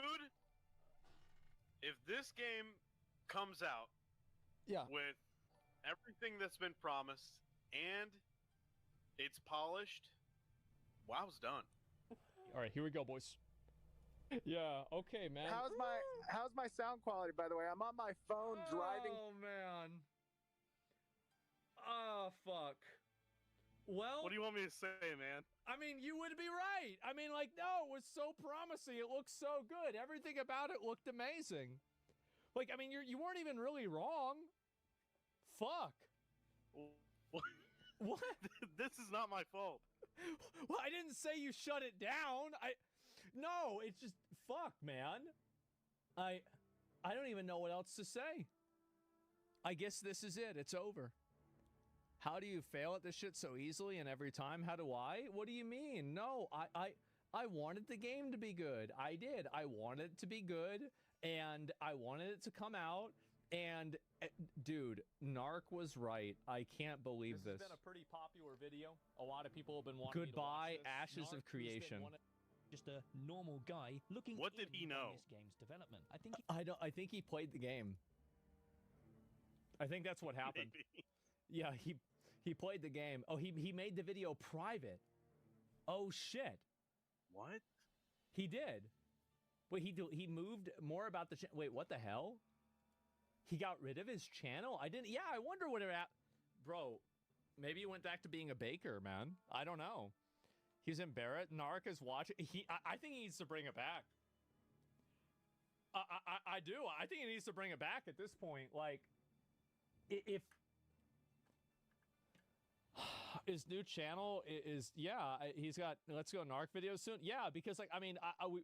if this game comes out Yeah. with everything that's been promised and it's polished, WoW's done. All right, here we go, boys. Yeah, okay, man. How's my sound quality, by the way? I'm on my phone driving. Oh, man. Oh, fuck. Well, What do you want me to say, man? I mean, you would be right. I mean, like, no, it was so promising. It looked so good. Everything about it looked amazing. Like, I mean, you weren't even really wrong. Fuck. What? This is not my fault. Well, I didn't say you shut it down. No, it's just fuck, man. I don't even know what else to say. I guess this is it. It's over. How do you fail at this shit so easily and every time? How do I? What do you mean? No, I wanted the game to be good. I did. I wanted it to be good, and I wanted it to come out, and Dude, Narc was right. I can't believe this. This has been a pretty popular video. A lot of people have been wanting Goodbye, me to watch this. Ashes of Creation. Just a normal guy looking. What did he know? This game's development. I think he played the game. I think that's what happened. Maybe. Yeah, he played the game. Oh, he made the video private. Oh shit. What? He did. Wait, he moved more about the wait, what the hell? He got rid of his channel? I didn't. Yeah, I wonder what it bro, maybe he went back to being a baker, man. I don't know. He's in Barrett. Narc is watching. I think he needs to bring it back. I do. I think he needs to bring it back at this point. Like, if his new channel is he's got Let's Go Narc videos soon. Yeah, because like I mean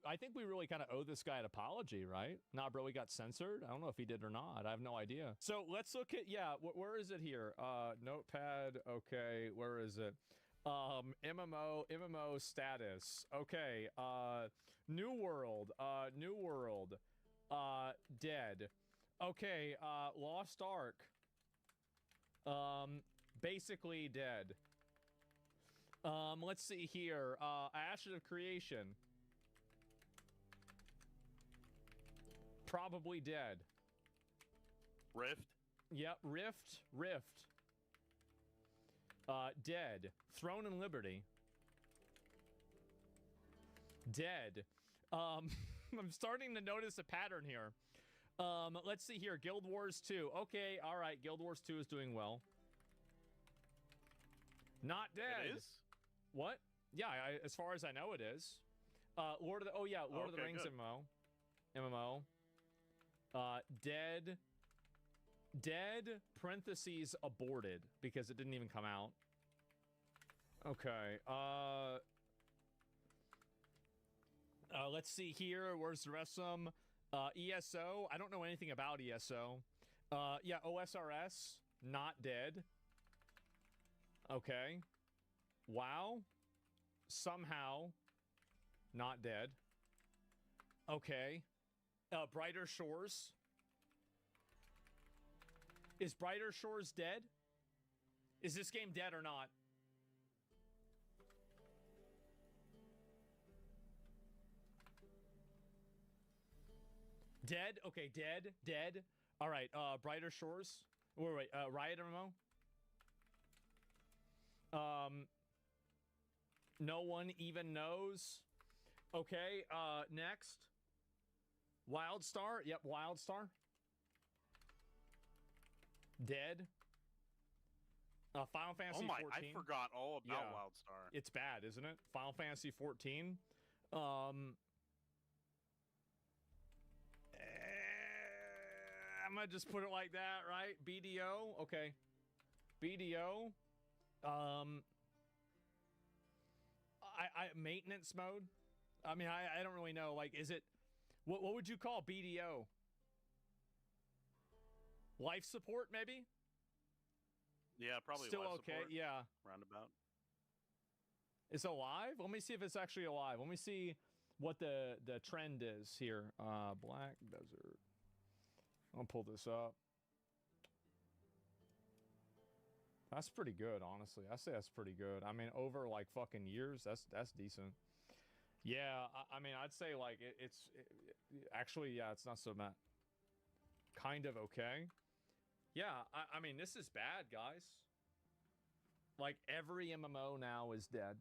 I think we really kind of owe this guy an apology, right? Nah, bro, he got censored. I don't know if he did or not. I have no idea. So let's look at where is it here? Notepad. Okay, where is it? MMO status. Okay. New World. Dead. Okay. Lost Ark. Basically dead. Let's see here. Ashes of Creation. Probably dead. Rift? Yep, Rift. Dead. Throne and Liberty. Dead. I'm starting to notice a pattern here. Let's see here. Guild Wars 2. Okay, all right. Guild Wars 2 is doing well. Not dead. It is? What? Yeah, as far as I know, it is. Lord of the Rings good. MMO. Dead, parentheses, aborted, because it didn't even come out. Okay, let's see here, where's the rest of them? ESO, I don't know anything about ESO. Yeah, OSRS, not dead. Okay. WoW, somehow, not dead. Okay. Brighter Shores. Is Brighter Shores dead? Is this game dead or not? Dead? Okay, dead. All right, Brighter Shores. Wait, Riot MMO? No one even knows. Okay, next. Wildstar? Yep, Wildstar. Dead. Final Fantasy 14. I forgot all about Yeah. Wildstar. It's bad, isn't it? Final Fantasy 14. I'm gonna just put it like that, right? BDO. Okay. BDO. Maintenance mode. I mean, I don't really know. Like, is it? What would you call BDO? Life support, maybe? Yeah, probably Still life okay, support, yeah. roundabout. It's alive? Let me see if it's actually alive. Let me see what the trend is here. Black Desert. I'll pull this up. That's pretty good, honestly. I say that's pretty good. I mean, over like fucking years, that's decent. Yeah, I mean, I'd say like actually, yeah, it's not so bad. Kind of okay. Yeah, I mean, this is bad, guys. Like, every MMO now is dead.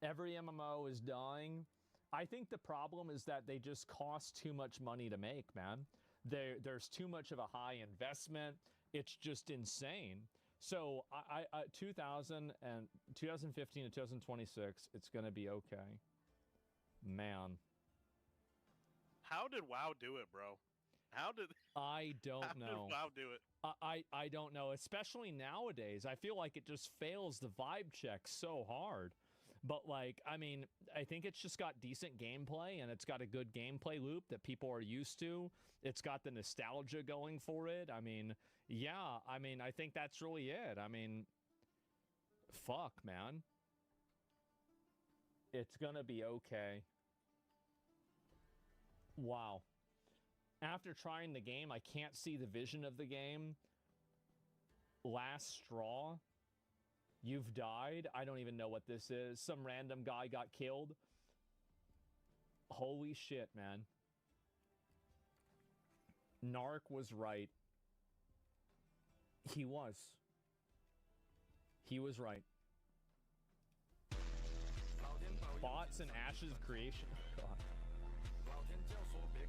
Every MMO is dying. I think the problem is that they just cost too much money to make, man. There's too much of a high investment. It's just insane. So, 2015 to 2026, it's going to be okay. Man. How did WoW do it, bro? I don't know. How did WoW do it? I don't know, especially nowadays. I feel like it just fails the vibe check so hard. But like, I mean, I think it's just got decent gameplay and it's got a good gameplay loop that people are used to. It's got the nostalgia going for it. I mean, yeah, I mean, I think that's really it. I mean, fuck, man. It's gonna be okay. Wow. After trying the game, I can't see the vision of the game. Last straw. You've died. I don't even know what this is. Some random guy got killed. Holy shit, man. Narc was right. He was. He was right. Bots and ashes of creation. God.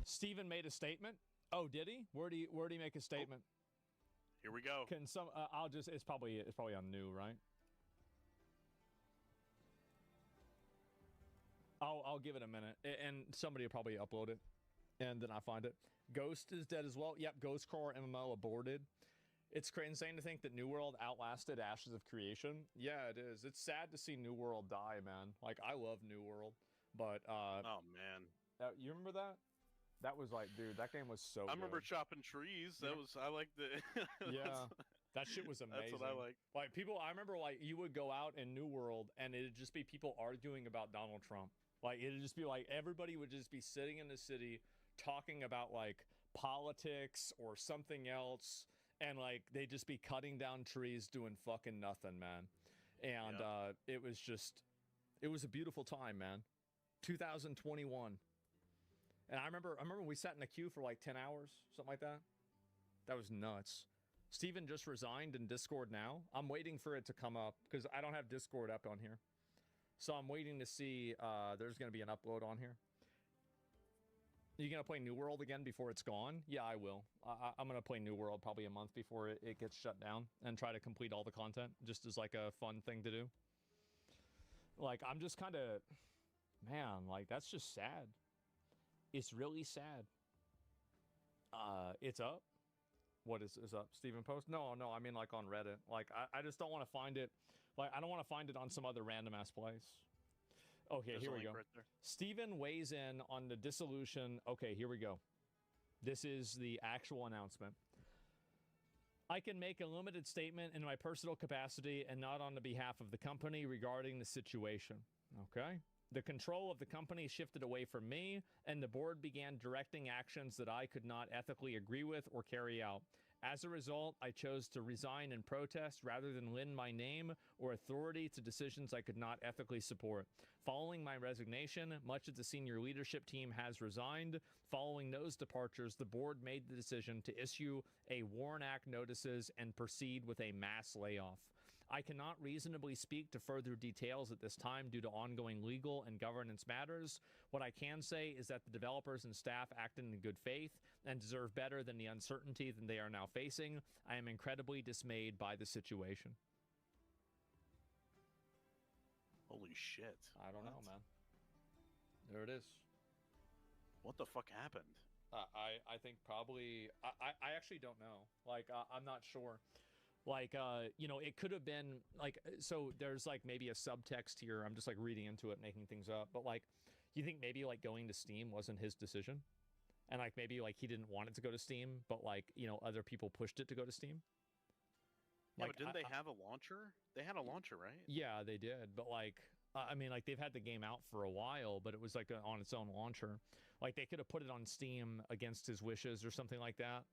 Steven made a statement. Oh, did he? Where do you make a statement? Here we go. Can some? I'll just. It's probably on new, right? I'll give it a minute, and somebody will probably upload it, and then I find it. Ghost is dead as well. Yep, Ghost Core MMO aborted. It's insane to think that New World outlasted Ashes of Creation. Yeah, it is. It's sad to see New World die, man. Like, I love New World, but oh man, you remember that? That was like, dude, that game was so. I remember good. chopping trees. That was I liked it. Yeah, that shit was amazing. That's what I like. Like people, I remember like you would go out in New World and it'd just be people arguing about Donald Trump. Like it'd just be like everybody would just be sitting in the city talking about like politics or something else, and like they'd just be cutting down trees, doing fucking nothing, man. And it was a beautiful time, man. 2021. And I remember we sat in a queue for like 10 hours, something like that. That was nuts. Steven just resigned in Discord now. I'm waiting for it to come up because I don't have Discord up on here. So I'm waiting to see there's going to be an upload on here. Are you going to play New World again before it's gone? Yeah, I will. I'm going to play New World probably a month before it gets shut down and try to complete all the content just as like a fun thing to do. Like, I'm just kind of, man, like that's just sad. It's really sad. It's up. What is up? Steven Post? No, I mean like on Reddit. Like I just don't want to find it. Like I don't want to find it on some other random ass place. Okay, There's here a we link go. right there. Steven weighs in on the dissolution. Okay, here we go. This is the actual announcement. I can make a limited statement in my personal capacity and not on the behalf of the company regarding the situation. Okay? The control of the company shifted away from me, and the board began directing actions that I could not ethically agree with or carry out. As a result, I chose to resign in protest rather than lend my name or authority to decisions I could not ethically support. Following my resignation, much of the senior leadership team has resigned. Following those departures, the board made the decision to issue a WARN Act notices and proceed with a mass layoff. I cannot reasonably speak to further details at this time due to ongoing legal and governance matters. What I can say is that the developers and staff acted in good faith and deserve better than the uncertainty that they are now facing. I am incredibly dismayed by the situation. Holy shit. I don't know, man. There it is. What the fuck happened? I think probably... I actually don't know. Like, I'm not sure. Like, you know, it could have been, like, so there's, like, maybe a subtext here. I'm just, like, reading into it, making things up. But, like, you think maybe, like, going to Steam wasn't his decision? And, like, maybe, like, he didn't want it to go to Steam, but, like, you know, other people pushed it to go to Steam? Yeah, Like, but didn't they have a launcher? They had a launcher, right? Yeah, they did. But, like, I mean, like, they've had the game out for a while, but it was, like, on its own launcher. Like, they could have put it on Steam against his wishes or something like that.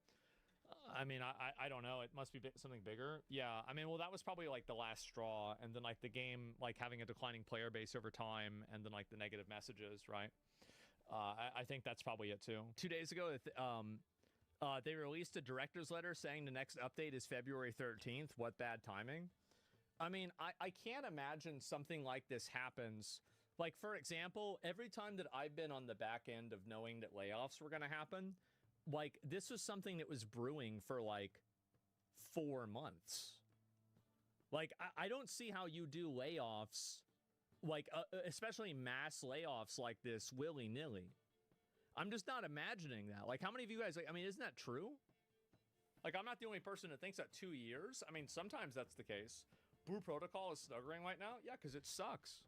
I mean, I don't know. It must be something bigger. Yeah, I mean, well, that was probably, like, the last straw. And then, like, the game, like, having a declining player base over time. And then, like, the negative messages, right? I think that's probably it, too. 2 days ago, they released a director's letter saying the next update is February 13th. What bad timing? I mean, I can't imagine something like this happens. Like, for example, every time that I've been on the back end of knowing that layoffs were going to happen, like, this was something that was brewing for, like, 4 months. Like, I don't see how you do layoffs, like, especially mass layoffs like this willy-nilly. I'm just not imagining that. Like, how many of you guys, like, I mean, isn't that true? Like, I'm not the only person that thinks that 2 years. I mean, sometimes that's the case. Brew Protocol is struggling right now. Yeah, because it sucks.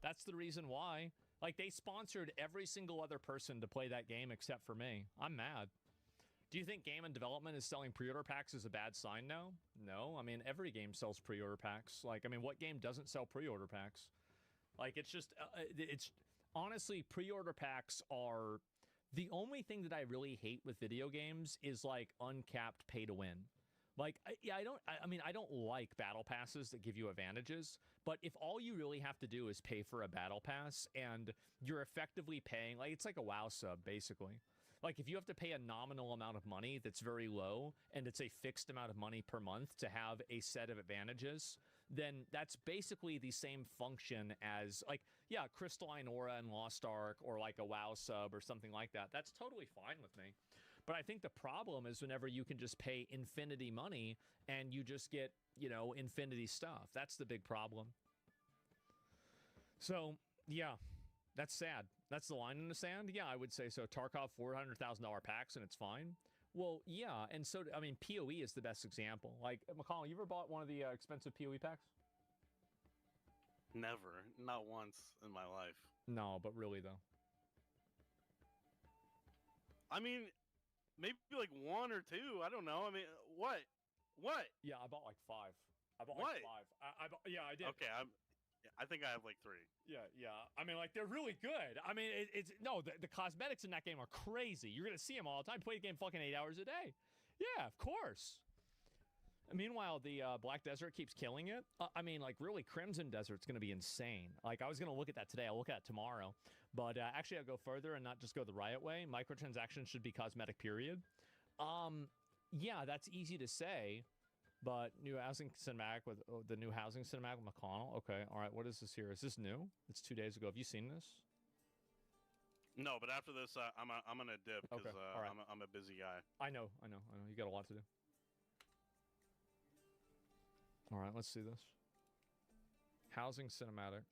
That's the reason why. Like, they sponsored every single other person to play that game except for me. I'm mad. Do you think game and development is selling pre-order packs is a bad sign now? No. I mean, every game sells pre-order packs. Like, I mean, what game doesn't sell pre-order packs? Like, it's just, it's honestly, pre-order packs are The only thing that I really hate with video games is like uncapped pay to win. Like, I don't like battle passes that give you advantages, but if all you really have to do is pay for a battle pass and you're effectively paying, like, it's like a WoW sub, basically. Like, if you have to pay a nominal amount of money that's very low and it's a fixed amount of money per month to have a set of advantages, then that's basically the same function as, like, yeah, Crystalline Aura and Lost Ark or like a WoW sub or something like that. That's totally fine with me. But I think the problem is whenever you can just pay infinity money and you just get, you know, infinity stuff. That's the big problem. So, yeah, that's sad. That's the line in the sand? Yeah, I would say so. Tarkov, $400,000 packs and it's fine. Well, yeah, and so, I mean, PoE is the best example. Like, McCall, you ever bought one of the expensive PoE packs? Never. Not once in my life. No, but really, though. I mean, maybe like 1 or 2. I don't know. I mean, what? What? Yeah, I bought like 5. I bought What? like 5. Yeah, I did. Okay, I think I have like 3. Yeah. I mean, like, they're really good. I mean, the cosmetics in that game are crazy. You're going to see them all the time. Play the game fucking 8 hours a day. Yeah, of course. Meanwhile, the Black Desert keeps killing it. I mean, like, really, Crimson Desert's going to be insane. Like, I was going to look at that today. I'll look at it tomorrow. But actually, I'll go further and not just go the Riot way. Microtransactions should be cosmetic, period. Yeah, that's easy to say. But new housing cinematic with the new housing cinematic with McConnell. Okay, all right. What is this here? Is this new? It's 2 days ago. Have you seen this? No, but after this, I'm gonna dip because Okay, all right. I'm a busy guy. I know. You got a lot to do. All right, let's see this. Housing cinematic.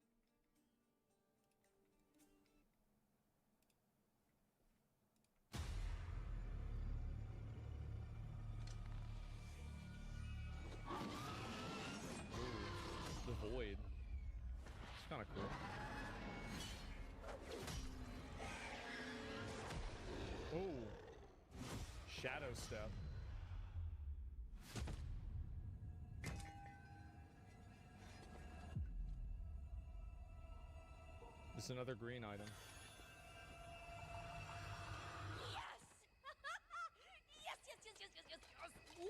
The Void. It's kind of cool. Oh. Shadow Step. It's another green item. Yes! Woo!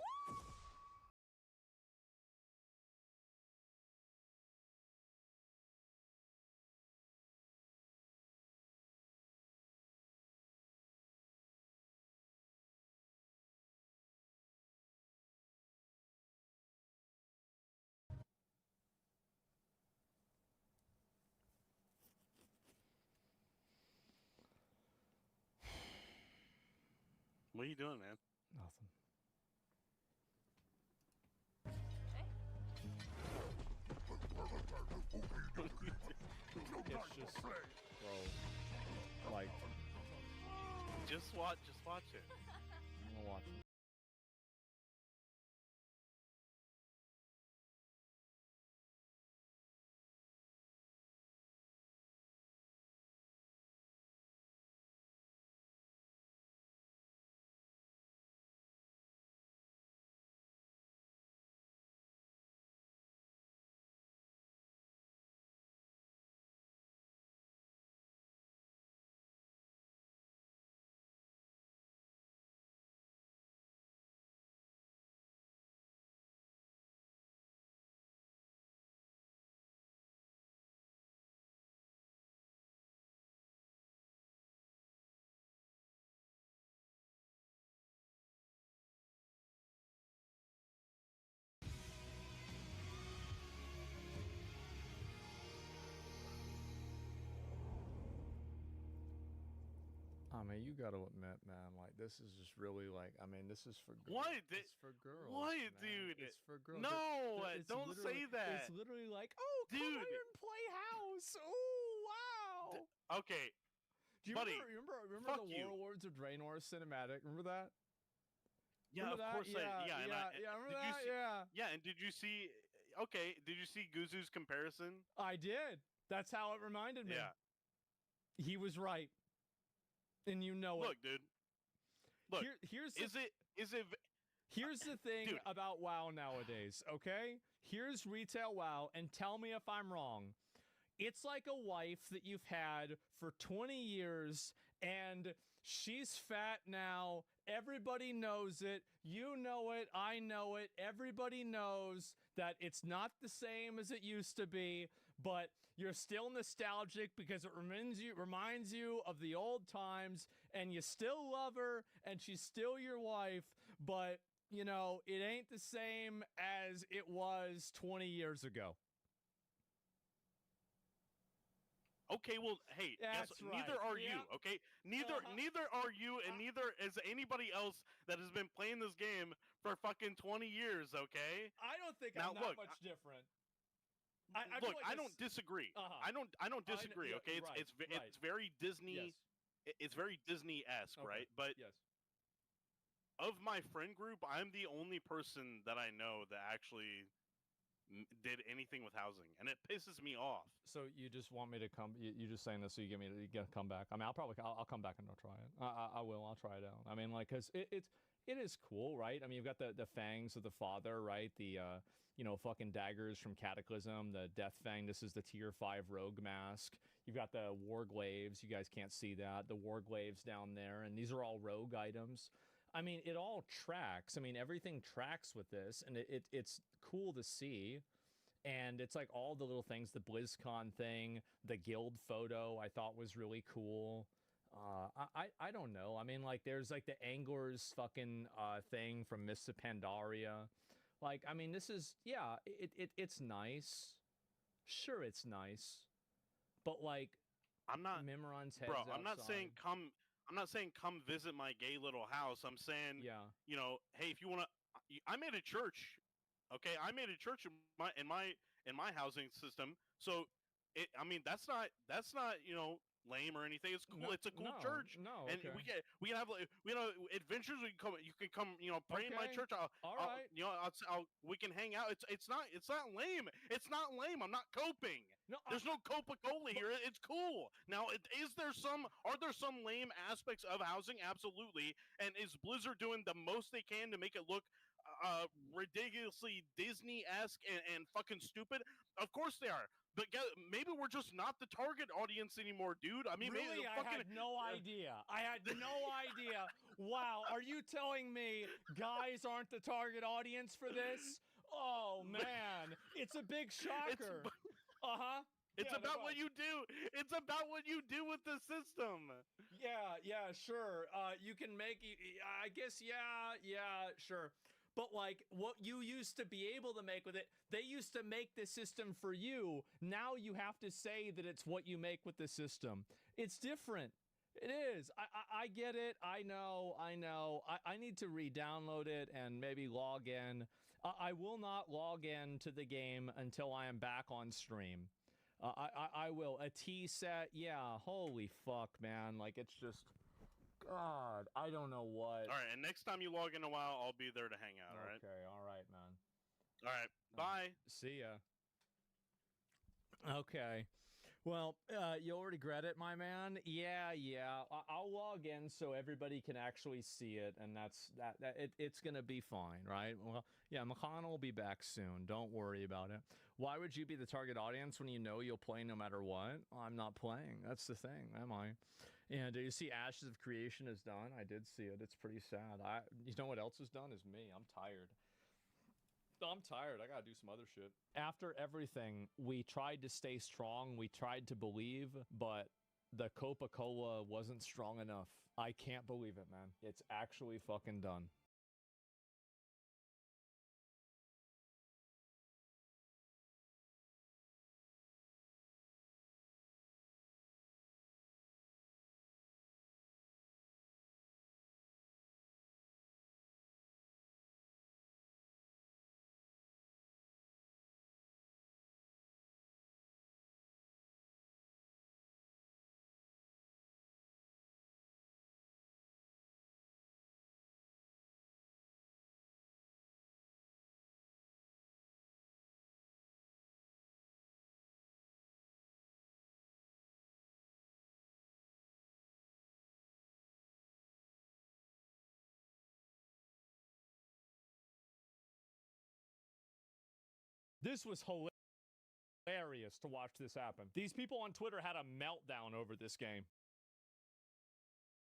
What are you doing, man? Nothing. It's just, bro, like, Just watch it. I'm gonna watch it. I mean, you gotta admit, man, like, this is just really, like, I mean, this is for girls. What? It's for girls. What, man. dude? It's for girls. No, It's don't say that. It's literally like, oh, come Dude. here and play house. Oh, wow. Okay, Do you buddy, remember fuck the you. Warlords of Draenor cinematic? Remember that? Yeah, Remember of that? course. Yeah, remember did you that? see, Yeah. Yeah, and did you see? Okay, did you see Guzu's comparison? I did. That's how it reminded me. Yeah. He was right. And you know Look, dude. Look, here's is it? Here's the thing Dude. about WoW nowadays, okay? Here's retail WoW, and tell me if I'm wrong. It's like a wife that you've had for 20 years, And she's fat now. Everybody knows it. You know it. I know it. Everybody knows that it's not the same as it used to be, but you're still nostalgic because it reminds you of the old times, and you still love her, and she's still your wife, but, you know, it ain't the same as it was 20 years ago. Okay, well, hey, That's right. neither are you, Yep. okay? Neither are you, and neither is anybody else that has been playing this game for fucking 20 years, okay? I don't think Now, I'm that look, much different. Look, I don't disagree. I don't disagree, yeah, okay? right, It's very Disney. Yes. It's very Disney-esque, Okay, right? But yes. of my friend group, I'm the only person that I know that actually did anything with housing, and it pisses me off. So you just want me to come? You just saying this so you get me to come back? I mean, I'll come back and I'll try it. I will. I'll try it out. I mean, like, cause it is cool, right? I mean, you've got the fangs of the father, right? The you know, fucking daggers from Cataclysm, the Death Fang. This is the tier 5 rogue mask. You've got the Warglaives. You guys can't see that. The Warglaives down there, and these are all rogue items. I mean, it all tracks. I mean, everything tracks with this, and it's cool to see. And it's like all the little things, the BlizzCon thing, the guild photo I thought was really cool. I don't know. I mean, like, there's like the Anglers fucking thing from Mists of Pandaria. Like, I mean, this is, yeah, it's nice. Sure, it's nice. But like, I'm not Mimiron's heads bro. outside. I'm not saying come visit my gay little house. I'm saying, yeah, you know, hey, if you want to, I made a church. Okay, I made a church in my housing system. So, I mean, that's not you know, lame or anything. It's cool. No, it's a cool no, church. no, And okay. we can have, like, you know, adventures. You can come, you know, pray in my Okay, church. all right. You know, we can hang out. It's not lame. It's not lame. I'm not coping. No, There's no Coca-Cola here. It's cool. Now, are there some lame aspects of housing? Absolutely. And is Blizzard doing the most they can to make it look ridiculously Disney-esque and fucking stupid? Of course they are. But maybe we're just not the target audience anymore, dude. I mean, really, maybe I had no idea. I had no idea. Wow, are you telling me guys aren't the target audience for this? Oh man, it's a big shocker. It's about what you do. It's about what you do with the system. Yeah, sure. You can make, I guess, yeah, sure. But like what you used to be able to make with it, they used to make the system for you. Now you have to say that it's what you make with the system. It's different. It is. I get it. I know. I need to re-download it and maybe log in. I will not log in to the game until I am back on stream. I will. A T set, yeah, holy fuck, man. Like, it's just, God, I don't know what. All right, and next time you log in a while, I'll be there to hang out, all right? Okay, all right, man. All right, bye. See ya. Okay. Well, you'll regret it, my man. Yeah. I'll log in so everybody can actually see it, and it's gonna be fine, right? Well, yeah, McConnell will be back soon. Don't worry about it. Why would you be the target audience when you know you'll play no matter what? I'm not playing. That's the thing, am I? And you see Ashes of Creation is done. I did see it. It's pretty sad. You know what else is done is me. I'm tired. I gotta do some other shit. After everything, we tried to stay strong. We tried to believe, but the Coca-Cola wasn't strong enough. I can't believe it, man. It's actually fucking done. This was hilarious to watch this happen. These people on Twitter had a meltdown over this game.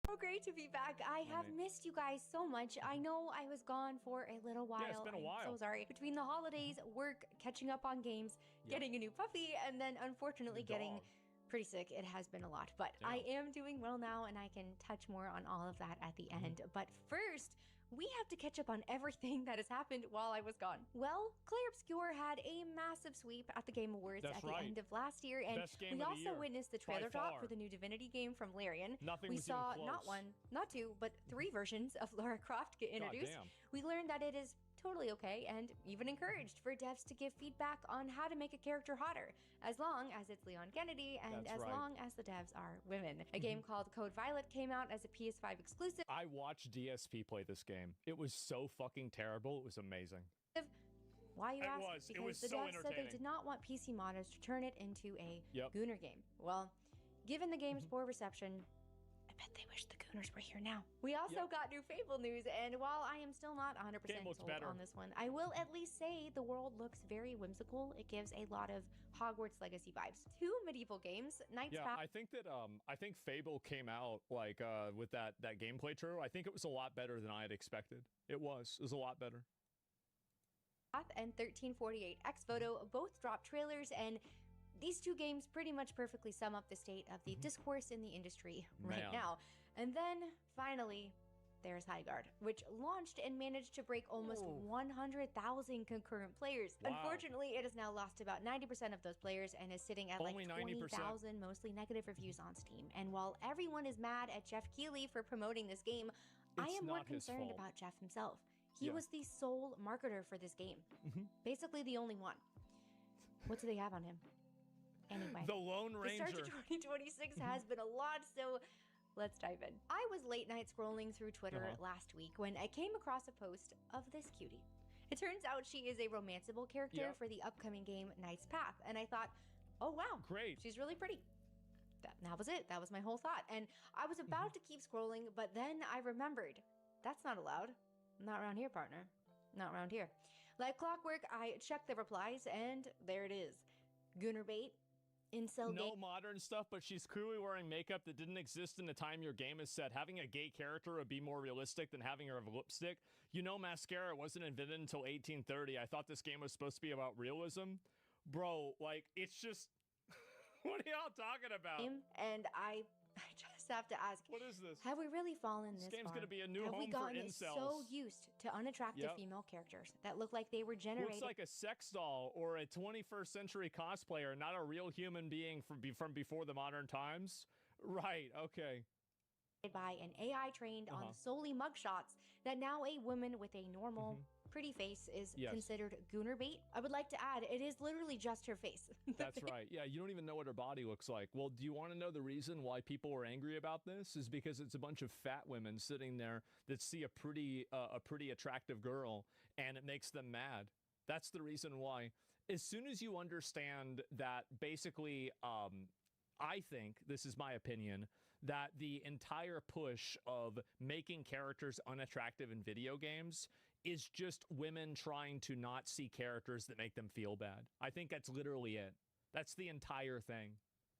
So great to be back. I have missed you guys so much. I know I was gone for a little while. Yeah, it's been a while. I'm so sorry. Between the holidays, work, catching up on games, getting a new puppy, and then unfortunately getting pretty sick, it has been a lot. But I am doing well now, and I can touch more on all of that at the end. But first, we have to catch up on everything that has happened while I was gone. Well, Claire Obscure had a massive sweep at the Game Awards at the end of last year, and we also witnessed the trailer drop for the new Divinity game from Larian. We saw not one, not two, but 3 versions of Lara Croft get introduced. We learned that it is totally okay and even encouraged for devs to give feedback on how to make a character hotter, as long as it's Leon Kennedy and as long as the devs are women. A game called Code Violet came out as a PS5 exclusive. I watched DSP play this game. It was so fucking terrible. It was amazing. Why you ask? Because the so devs said they did not want PC modders to turn it into a Gooner game. Well, given the game's poor reception, I bet they wish the Gooners were here now. We also got new Fable news, and while I am still not 100% sold on this one, I will at least say the world looks very whimsical. It gives a lot of Hogwarts Legacy vibes. 2 medieval games, Knights Path. I think that I think Fable came out like with that gameplay trailer. I think it was a lot better than I had expected. It was a lot better. And 1348 X Photo both dropped trailers, and these 2 games pretty much perfectly sum up the state of the discourse in the industry right now. And then, finally, there's Highguard, which launched and managed to break almost 100,000 concurrent players. Unfortunately, it has now lost about 90% of those players and is sitting at Only like 20,000 mostly negative reviews on Steam. And while everyone is mad at Jeff Keighley for promoting this game, I am more concerned about Jeff himself. He was the sole marketer for this game. Basically the only one. What do they have on him? Anyway, the Lone Ranger. The start to 2026 has been a lot, so let's dive in. I was late night scrolling through Twitter last week when I came across a post of this cutie. It turns out she is a romanceable character for the upcoming game Knight's Path, and I thought, oh wow, great, she's really pretty. That was it. That was my whole thought. And I was about to keep scrolling, but then I remembered, that's not allowed. Not around here, partner. Not around here. Like clockwork, I checked the replies, and there it is. Gooner bait. Incel no modern stuff, but she's clearly wearing makeup that didn't exist in the time your game is set. Having a gay character would be more realistic than having her have lipstick. You know, mascara wasn't invented until 1830. I thought this game was supposed to be about realism. Bro, like, it's just... What are y'all talking about? And I just have to ask, what is this? Have we really fallen this game's far? Gonna be a new have home we gotten for incels. So used to unattractive female characters that look like they were generated. Looks like a sex doll or a 21st century cosplayer, not a real human being from before the modern times. Right, okay. By an AI trained on solely mugshots that now a woman with a normal, pretty face is considered gooner bait. I would like to add, it is literally just her face. That's right. Yeah, you don't even know what her body looks like. Well, do you want to know the reason why people are angry about this? Is because it's a bunch of fat women sitting there that see a pretty attractive girl, and it makes them mad. That's the reason why. As soon as you understand that, basically, I think, this is my opinion, that the entire push of making characters unattractive in video games is just women trying to not see characters that make them feel bad. I think that's literally it. That's the entire thing.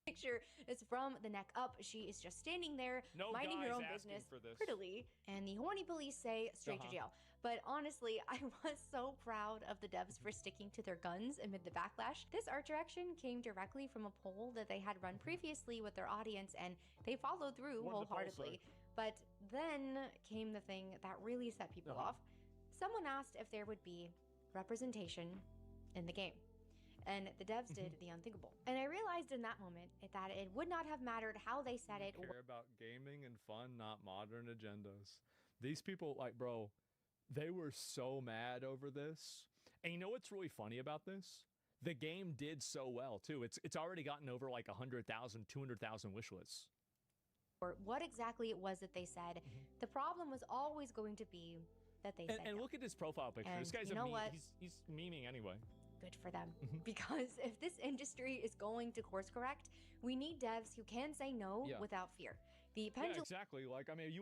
Picture is from the neck up. She is just standing there, minding her own business prettily, and the horny police say straight to jail. But honestly, I was so proud of the devs for sticking to their guns amid the backlash. This art direction came directly from a poll that they had run previously with their audience, and they followed through wholeheartedly. But then came the thing that really set people off. Someone asked if there would be representation in the game. And the devs did the unthinkable. And I realized in that moment that it would not have mattered how they said it. Care about gaming and fun, not modern agendas. These people, like, bro, they were so mad over this. And you know what's really funny about this? The game did so well, too. It's already gotten over like 100,000, 200,000 wish lists. Or what exactly it was that they said. The problem was always going to be that they said And look at his profile picture. And this guy's you know what? He's memeing anyway. Good for them. Because if this industry is going to course correct, we need devs who can say no without fear. The pendulum. Yeah, exactly. Like, I mean, if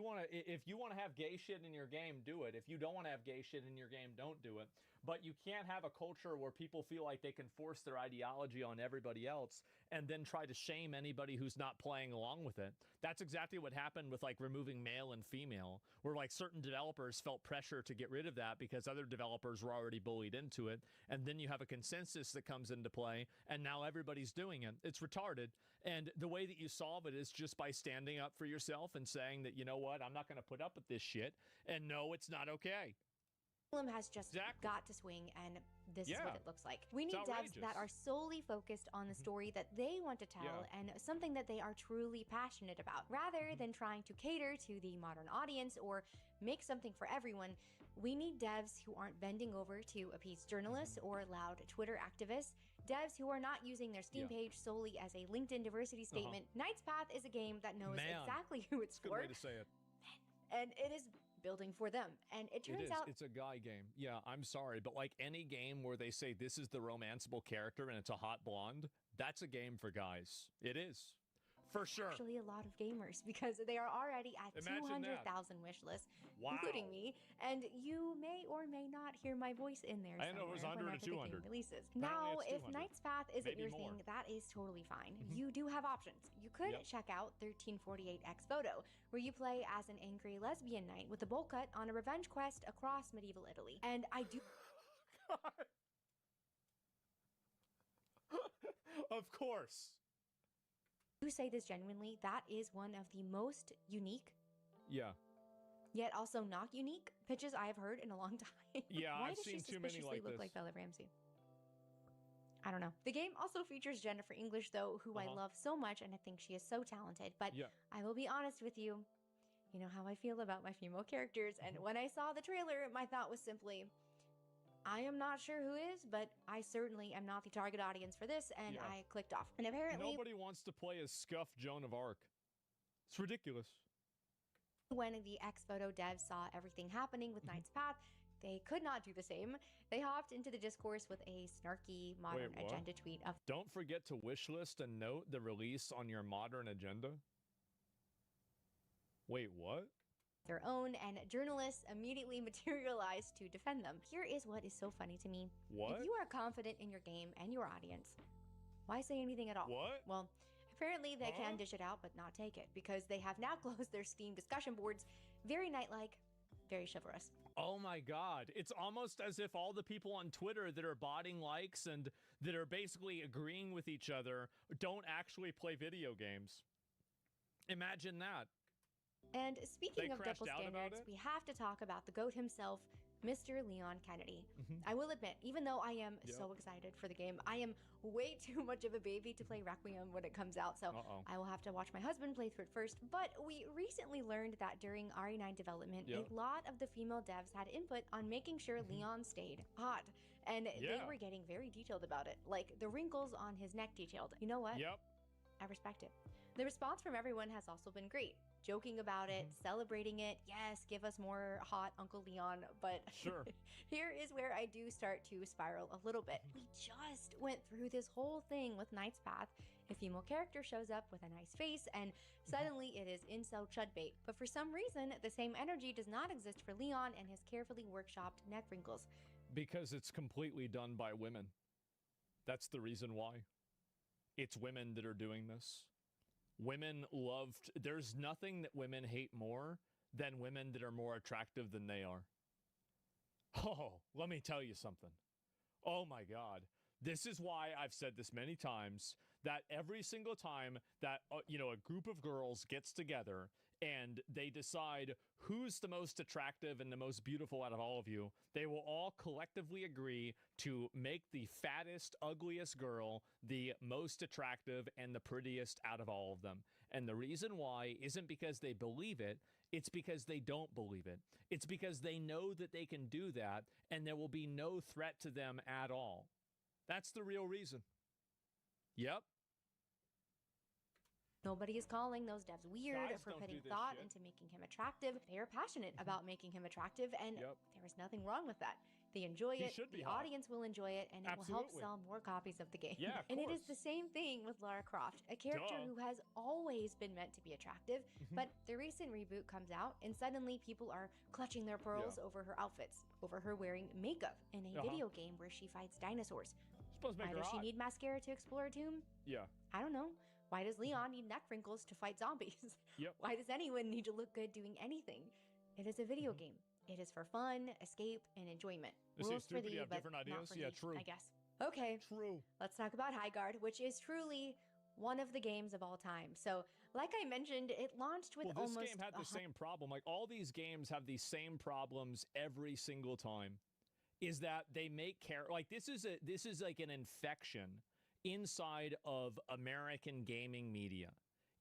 you want to have gay shit in your game, do it. If you don't want to have gay shit in your game, don't do it. but you can't have a culture where people feel like they can force their ideology on everybody else and then try to shame anybody who's not playing along with it. That's exactly what happened with like removing male and female, where like certain developers felt pressure to get rid of that because other developers were already bullied into it. And then you have a consensus that comes into play, and now everybody's doing it. It's retarded. And the way that you solve it is just by standing up for yourself and saying that, you know what, I'm not going to put up with this shit, and no, it's not okay. Has just got to swing, and this is what it looks like. We need devs that are solely focused on the story that they want to tell and something that they are truly passionate about, rather than trying to cater to the modern audience or make something for everyone. We need devs who aren't bending over to appease journalists or loud Twitter activists, devs who are not using their Steam page solely as a LinkedIn diversity statement. Knight's Path is a game that knows exactly who it's Good for. way to say it. And it is building for them. And it turns out it's a guy game. Yeah, I'm sorry, but like any game where they say this is the romanceable character and it's a hot blonde, that's a game for guys. It is. For sure. Actually, a lot of gamers, because they are already at 200,000 wish lists, including me, and you may or may not hear my voice in there. I know it was 100 to 200. Releases. Now, if Knight's Path isn't your thing, that is totally fine. You do have options. You could check out 1348X Photo, where you play as an angry lesbian knight with a bowl cut on a revenge quest across medieval Italy. And I do. Of course. You say this genuinely, that is one of the most unique, yet also not unique pitches I have heard in a long time. Yeah, Why I've does seen she too many suspiciously like look this. like Bella Ramsey? I don't know. The game also features Jennifer English, though, who I love so much, and I think she is so talented. But I will be honest with you, you know how I feel about my female characters, and when I saw the trailer, my thought was simply, I am not sure who is, but I certainly am not the target audience for this, and I clicked off. And apparently, nobody wants to play as scuffed Joan of Arc. It's ridiculous. When the X-Photo devs saw everything happening with Knight's Path, they could not do the same. They hopped into the discourse with a snarky modern agenda tweet of, "Don't forget to wishlist and note the release on your modern agenda." Wait, what? Their own, and journalists immediately materialized to defend them. Here is what is so funny to me. What? If you are confident in your game and your audience, why say anything at all? What? Well, apparently they can dish it out but not take it, because they have now closed their Steam discussion boards. Very knight-like, very chivalrous. Oh my god. It's almost as if all the people on Twitter that are botting likes and that are basically agreeing with each other don't actually play video games. Imagine that. And speaking of double standards, we have to talk about the GOAT himself, Mr. Leon Kennedy. I will admit, even though I am so excited for the game, I am way too much of a baby to play Requiem when it comes out, so I will have to watch my husband play through it first. But we recently learned that during RE9 development, a lot of the female devs had input on making sure Leon stayed hot. And they were getting very detailed about it, like the wrinkles on his neck detailed. You know what? I respect it. The response from everyone has also been great. Joking about it, celebrating it. Yes, give us more hot Uncle Leon. But here is where I do start to spiral a little bit. We just went through this whole thing with Knight's Path. A female character shows up with a nice face, and suddenly it is incel chud bait. But for some reason, the same energy does not exist for Leon and his carefully workshopped neck wrinkles. Because it's completely done by women. That's the reason why. It's women that are doing this. Women loved. There's nothing that women hate more than women that are more attractive than they are. Oh, let me tell you something. Oh my God. This is why I've said this many times, that every single time that, a group of girls gets together and they decide who's the most attractive and the most beautiful out of all of you, they will all collectively agree to make the fattest, ugliest girl the most attractive and the prettiest out of all of them. And the reason why isn't because they believe it, it's because they don't believe it. It's because they know that they can do that and there will be no threat to them at all. That's the real reason. Yep. Nobody is calling those devs weird for putting thought into making him attractive. They are passionate about making him attractive, and there is nothing wrong with that. they enjoy He it, should be the hot. audience will enjoy it, and it will help Absolutely. sell more copies of the game. Yeah, of and it is course. the same thing with Lara Croft, a character Duh. who has always been meant to be attractive, but the recent reboot comes out, and suddenly people are clutching their pearls over her outfits, over her wearing makeup in a video game where she fights dinosaurs. Supposed to make Why her does she hot. need mascara to explore a tomb? Yeah. I don't know. Why does Leon need neck wrinkles to fight zombies? Yep. Why does anyone need to look good doing anything? It is a video game. It is for fun, escape, and enjoyment. They say Rules for stupid, thee, you have but different not ideas? for Yeah, he, true. I guess. Okay. True. Let's talk about Highguard, which is truly one of the games of all time. So, like I mentioned, it launched with Well, this almost game had the same problem. Like, all these games have these same problems every single time. Is that they make like this is like an infection inside of American gaming media.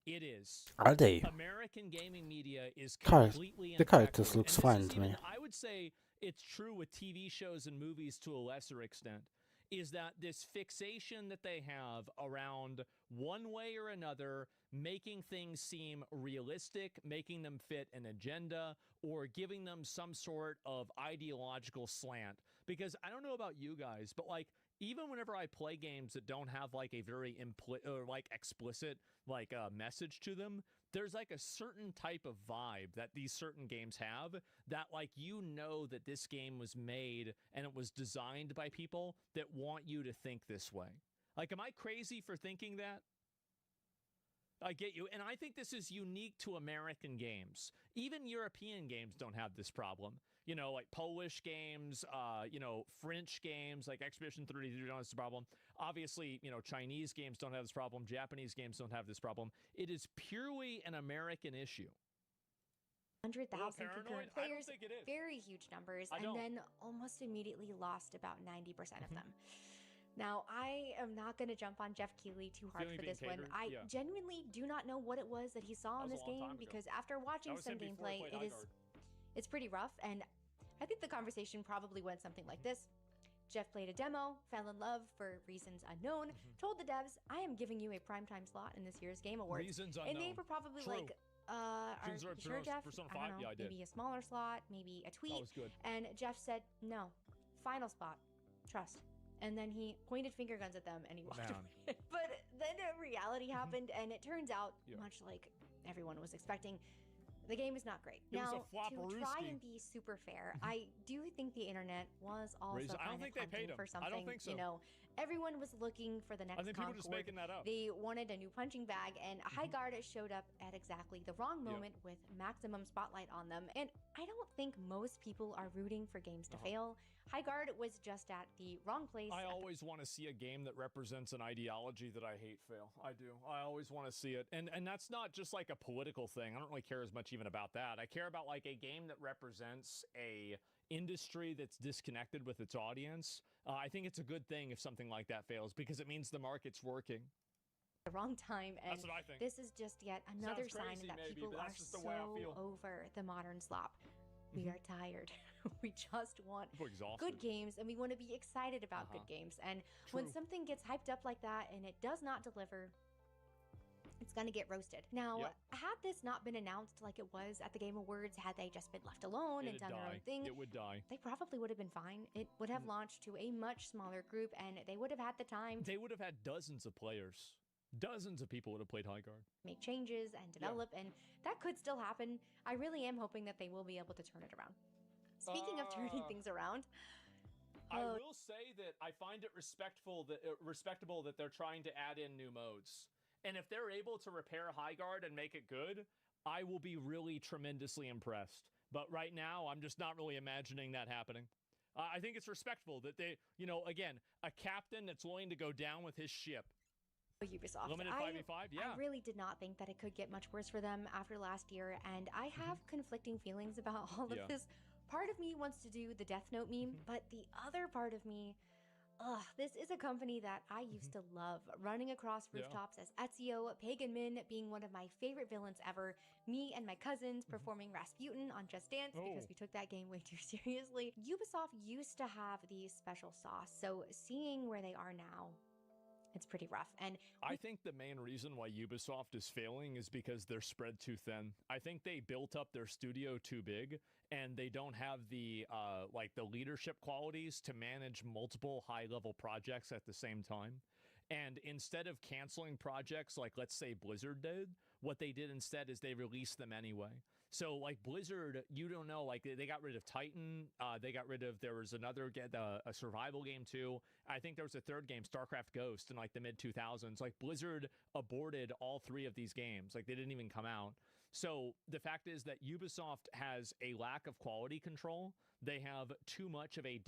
It is. Are they? American gaming media is Char- completely the characters infected. looks And this fine is to me. even- I would say it's true with TV shows and movies to a lesser extent. Is that this fixation that they have around one way or another making things seem realistic, making them fit an agenda, or giving them some sort of ideological slant. Because I don't know about you guys, but like even whenever I play games that don't have like a very explicit like message to them, there's like a certain type of vibe that these certain games have that like you know that this game was made and it was designed by people that want you to think this way. Like, am I crazy for thinking that? I get you. And I think this is unique to American games. Even European games don't have this problem. You know, like Polish games, French games, like Expedition 33 don't have this problem. Obviously, Chinese games don't have this problem. Japanese games don't have this problem. It is purely an American issue. 100,000 concurrent I don't players, think it is. very huge numbers, I and don't. then almost immediately lost about 90% of them. Now, I am not going to jump on Jeff Keighley too hard Feeling for being this one. catered? I Yeah. genuinely do not know what it was that he saw in That was this a long game time ago. because after watching That was some him before he gameplay, played Highguard. it's pretty rough, and I think the conversation probably went something like this. Jeff played a demo, fell in love for reasons unknown, told the devs, I am giving you a primetime slot in this year's Game Awards. Reasons And they unknown. were probably True. like, are Reasons you are sure, Jeff? Persona I don't 5? know, Yeah, I did. maybe a smaller slot, maybe a tweet. That was good. And Jeff said, no, final spot, trust. And then he pointed finger guns at them and he walked Man. away. But then a reality happened, and it turns out, Yeah. much like everyone was expecting, the game is not great. It was a Now, to try flopperooski. and be super fair, I do think the internet was also Reason- I don't kind think of they paid hunting him. for I something. don't think so. You know, everyone was looking for the next I think people were just Concord. making that up. They wanted a new punching bag, and Highguard showed up at exactly the wrong Yeah. moment with maximum spotlight on them. And I don't think most people are rooting for games to fail. Highguard was just at the wrong place. I at the always want to see a game that represents an ideology that I hate fail. I do. I always want to see it. And that's not just like a political thing. I don't really care as much even about that. I care about like a game that represents a industry that's disconnected with its audience. I think it's a good thing if something like that fails because it means the market's working. the wrong time, and That's what I think. this is just yet another Sounds sign crazy, that maybe, people but are that's just the way I feel. so over the modern slop. We are tired. We just want We're exhausted. good games, and we want to be excited about good games. And when True. something gets hyped up like that and it does not deliver, it's going to get roasted. Now, Yep. had this not been announced like it was at the Game Awards, had they just been left alone and It'd done their own die. thing, It would die. they probably would have been fine. It would have launched to a much smaller group, and they would have had the time to They would have had dozens of players. Dozens of people would have played Highguard. make changes and develop, and that could still happen. I really am hoping that they will be able to turn it around. Speaking of turning things around, I will say that I find it respectable that they're trying to add in new modes. And if they're able to repair Highguard and make it good, I will be really tremendously impressed. But right now, I'm just not really imagining that happening. I think it's respectful that they, again, a captain that's willing to go down with his ship. Ubisoft. Limited 5v5, yeah. I really did not think that it could get much worse for them after last year, and I have conflicting feelings about all of Yeah. this. Part of me wants to do the Death Note meme, but the other part of me, this is a company that I used to love. Running across Yeah. rooftops as Ezio, Pagan Min being one of my favorite villains ever, me and my cousins performing Rasputin on Just Dance because Oh. we took that game way too seriously. Ubisoft used to have the special sauce, so seeing where they are now, it's pretty rough. And I think the main reason why Ubisoft is failing is because they're spread too thin. I think they built up their studio too big, and they don't have the like the leadership qualities to manage multiple high-level projects at the same time. And instead of canceling projects like, let's say, Blizzard did, what they did instead is they released them anyway. So, like, Blizzard, you don't know, like, they got rid of Titan. They got rid of, there was another, a survival game, too. I think there was a third game, StarCraft Ghost, in, like, the mid-2000s. Like, Blizzard aborted all 3 of these games. Like, they didn't even come out. So, the fact is that Ubisoft has a lack of quality control. They have too much of a,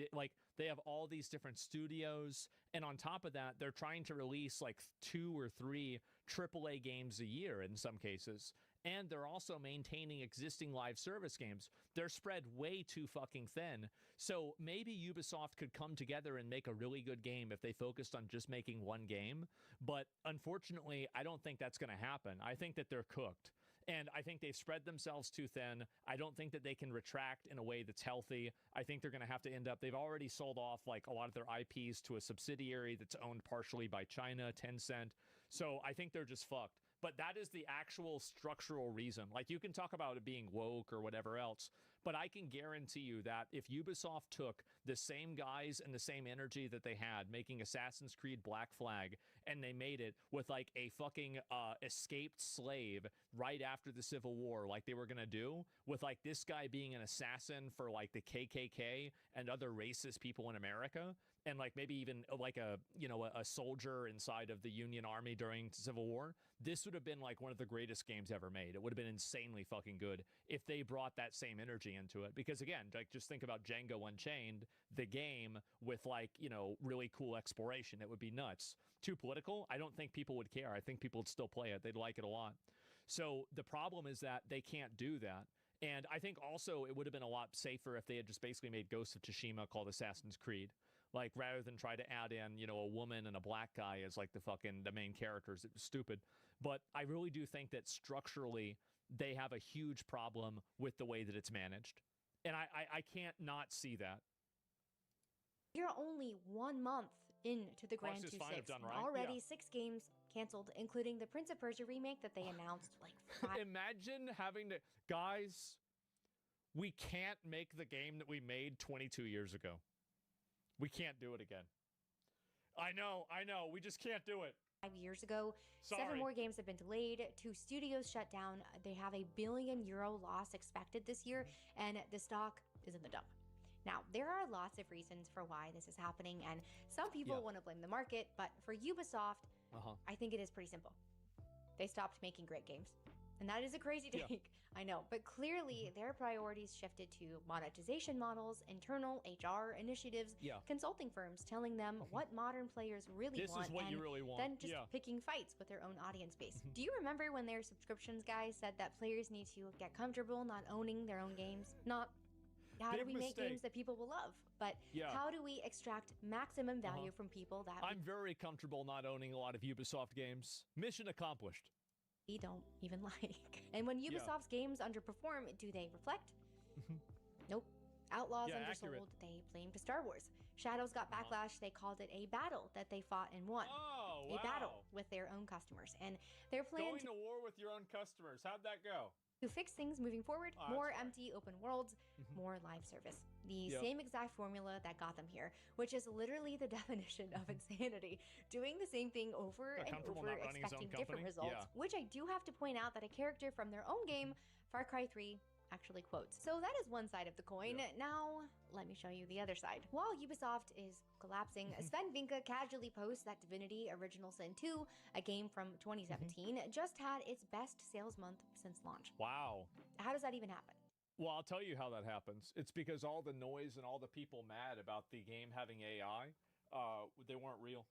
they have all these different studios. And on top of that, they're trying to release, like, 2 or 3 AAA games a year in some cases. And they're also maintaining existing live service games. They're spread way too fucking thin. So maybe Ubisoft could come together and make a really good game if they focused on just making one game. But unfortunately, I don't think that's going to happen. I think that they're cooked. And I think they've spread themselves too thin. I don't think that they can retract in a way that's healthy. I think they're going to have to end up, they've already sold off like a lot of their IPs to a subsidiary that's owned partially by China, Tencent. So I think they're just fucked. But that is the actual structural reason. Like, you can talk about it being woke or whatever else, but I can guarantee you that if Ubisoft took the same guys and the same energy that they had making Assassin's Creed Black Flag, and they made it with like a fucking escaped slave right after the Civil War, like they were gonna do, with like this guy being an assassin for like the KKK and other racist people in America, and like maybe even like a, you know, a soldier inside of the Union Army during the Civil War, this would have been like one of the greatest games ever made. It would have been insanely fucking good if they brought that same energy into it. Because again, like just think about Django Unchained, the game with like, you know, really cool exploration. It would be nuts. Too political? I don't think people would care. I think people would still play it. They'd like it a lot. So the problem is that they can't do that. And I think also it would have been a lot safer if they had just basically made Ghost of Tsushima called Assassin's Creed. Like, rather than try to add in, you know, a woman and a black guy as like the main characters. It was stupid. But I really do think that structurally they have a huge problem with the way that it's managed. And I can't not see that. You're only 1 month into the Grand 2-6. Right? Already Yeah. 6 games canceled, including the Prince of Persia remake that they announced like 5. Imagine having to... Guys, we can't make the game that we made 22 years ago. We can't do it again. I know. We just can't do it. 5 years ago. Sorry. 7 more games have been delayed. 2 studios shut down. They have a €1 billion loss expected this year, and the stock is in the dump. Now, there are lots of reasons for why this is happening, and some people want to blame the market, but for Ubisoft, I think it is pretty simple. They stopped making great games. And that is a crazy take, I know. But clearly, their priorities shifted to monetization models, internal HR initiatives, consulting firms telling them what modern players really want. This is what you really want. Then just picking fights with their own audience base. Do you remember when their subscriptions guys said that players need to get comfortable not owning their own games? Not how do we make games that people will love? But how do we extract maximum value from people that I'm very comfortable not owning a lot of Ubisoft games. Mission accomplished. We don't even like. And when Ubisoft's games underperform, do they reflect? Nope. Outlaws undersold, accurate. They blamed to Star Wars. Shadows got backlash, they called it a battle that they fought and won. Oh, wow. A battle with their own customers. And their plan Going to war with your own customers. How'd that go? to fix things moving forward, more empty open worlds, more live service. The same exact formula that got them here, which is literally the definition of insanity. Doing the same thing over and over, expecting different results, which I do have to point out that a character from their own game, Far Cry 3, actually quotes. So that is one side of the coin. Now, let me show you the other side. While Ubisoft is collapsing, Sven Vinka casually posts that Divinity Original Sin 2, a game from 2017, just had its best sales month since launch. Wow. How does that even happen? Well, I'll tell you how that happens. It's because all the noise and all the people mad about the game having AI, they weren't real.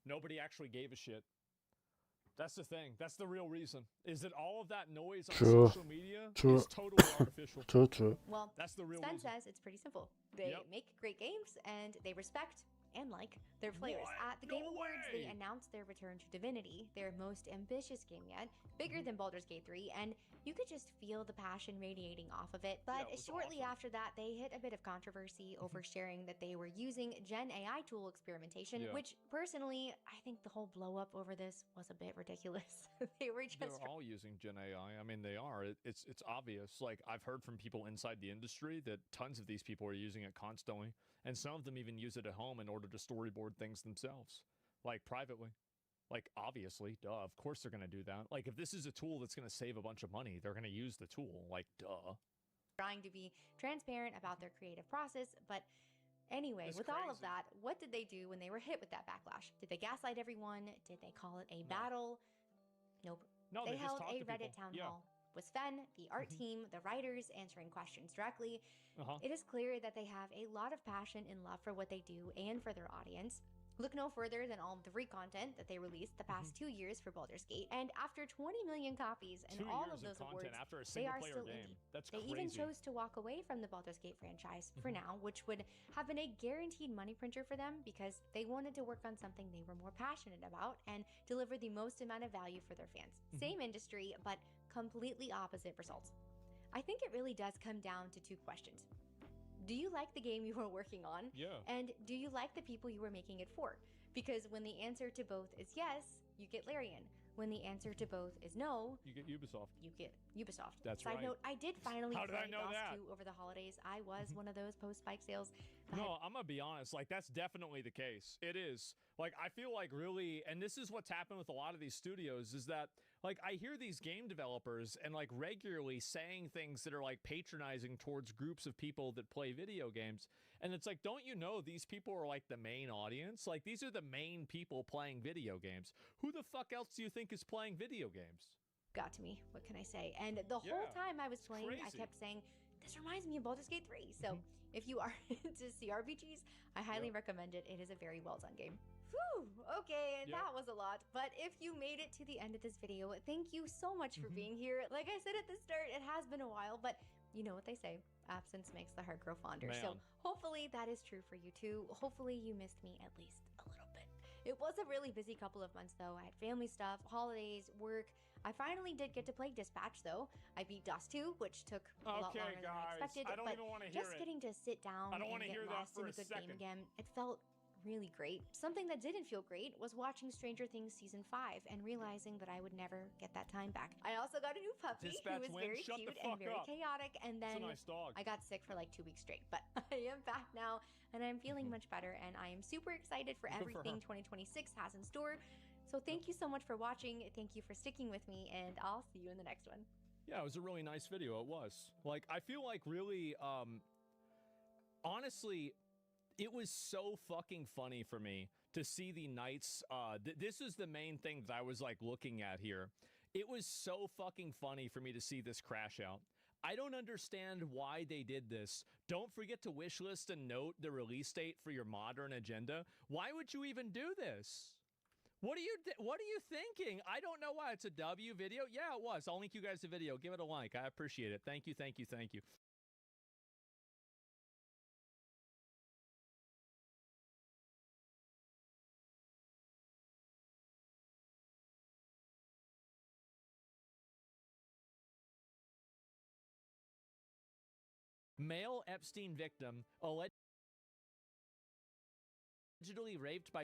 Nobody actually gave a shit. That's the thing. That's the real reason. Is that all of that noise on social media is totally artificial. True. Well, that's the real Sven reason. says it's pretty simple. They make great games and they respect and like their players. What? At the No Game Awards, they way! announced their return to Divinity, their most ambitious game yet, bigger Mm-hmm. than Baldur's Gate 3, and you could just feel the passion radiating off of it. But it was shortly awesome. after that, they hit a bit of controversy over sharing that they were using Gen AI tool experimentation, Yeah. which personally, I think the whole blow up over this was a bit ridiculous. They were just They're all using Gen AI. I mean, they are. It's obvious. Like, I've heard from people inside the industry that tons of these people are using it constantly, and some of them even use it at home in order to storyboard things themselves, like privately. Like, obviously, duh. Of course they're gonna do that. Like, if this is a tool that's gonna save a bunch of money, they're gonna use the tool. Like, duh. trying to be transparent about their creative process. But anyway, It's with all of crazy. that, what did they do when they were hit with that backlash? Did they gaslight everyone? Did they call it a battle? Nope. No, they they just held talked a to Reddit people. town Yeah. hall with Sven, the art Mhm. team, the writers answering questions directly. Uh-huh. It is clear that they have a lot of passion and love for what they do and for their audience. Look no further than all of the free content that they released the past 2 years for Baldur's Gate. And after 20 million copies and 2 all years of those content awards, after a they single are player still game. indie. That's They crazy. even chose to walk away from the Baldur's Gate franchise for now, which would have been a guaranteed money printer for them because they wanted to work on something they were more passionate about and deliver the most amount of value for their fans. Same industry, but completely opposite results. I think it really does come down to two questions. Do you like the game you were working on? Yeah. And do you like the people you were making it for? Because when the answer to both is yes, you get Larian. When the answer to both is no, You get Ubisoft. you get Ubisoft. That's Side right. note, I did finally How did I play know DOS that? 2 over the holidays. I was one of those post-spike sales. But No, I'm gonna be honest. Like, that's definitely the case. It is. Like, I feel like really, and this is what's happened with a lot of these studios, is that, like, I hear these game developers and, like, regularly saying things that are, like, patronizing towards groups of people that play video games. And it's like, don't you know these people are, like, the main audience? Like, these are the main people playing video games. Who the fuck else do you think is playing video games? got to me. What can I say? And the whole Yeah, time I was playing, I crazy. kept saying, this reminds me of Baldur's Gate 3. So if you are into CRPGs, I highly recommend it. It is a very well done game. Whew, okay, and Yep. that was a lot. But if you made it to the end of this video, thank you so much for being here. Like I said at the start, it has been a while, but you know what they say, absence makes the heart grow fonder. So Man. hopefully that is true for you too. Hopefully you missed me at least a little bit. It was a really busy couple of months though. I had family stuff, holidays, work. I finally did get to play Dispatch though. I beat DOS 2, which took a lot Okay, longer than I guys, expected. I don't but even wanna hear just it. getting to sit down I don't and wanna get hear that lost for in a a good second. game again, it felt really great. Something that didn't feel great was watching Stranger Things season 5 and realizing that I would never get that time back. I also got a new puppy Dispatch who was wins? very Shut the cute and fuck very up. chaotic, and It's a then nice dog. I got sick for like 2 weeks straight, but I am back now and I'm feeling much better and I am super excited for Good for everything her. 2026 has in store. So thank you so much for watching. Thank you for sticking with me and I'll see you in the next one. Yeah, it was a really nice video. It was. Like, I feel like really, honestly, it was so fucking funny for me to see the knights. This is the main thing that I was like looking at here. It was so fucking funny for me to see this crash out. I don't understand why they did this. Don't forget to wishlist and note the release date for your modern agenda. Why would you even do this? What are you thinking? I don't know why. It's a W video. Yeah, it was. I'll link you guys the video. Give it a like. I appreciate it. Thank you, thank you, thank you. Male Epstein victim allegedly raped by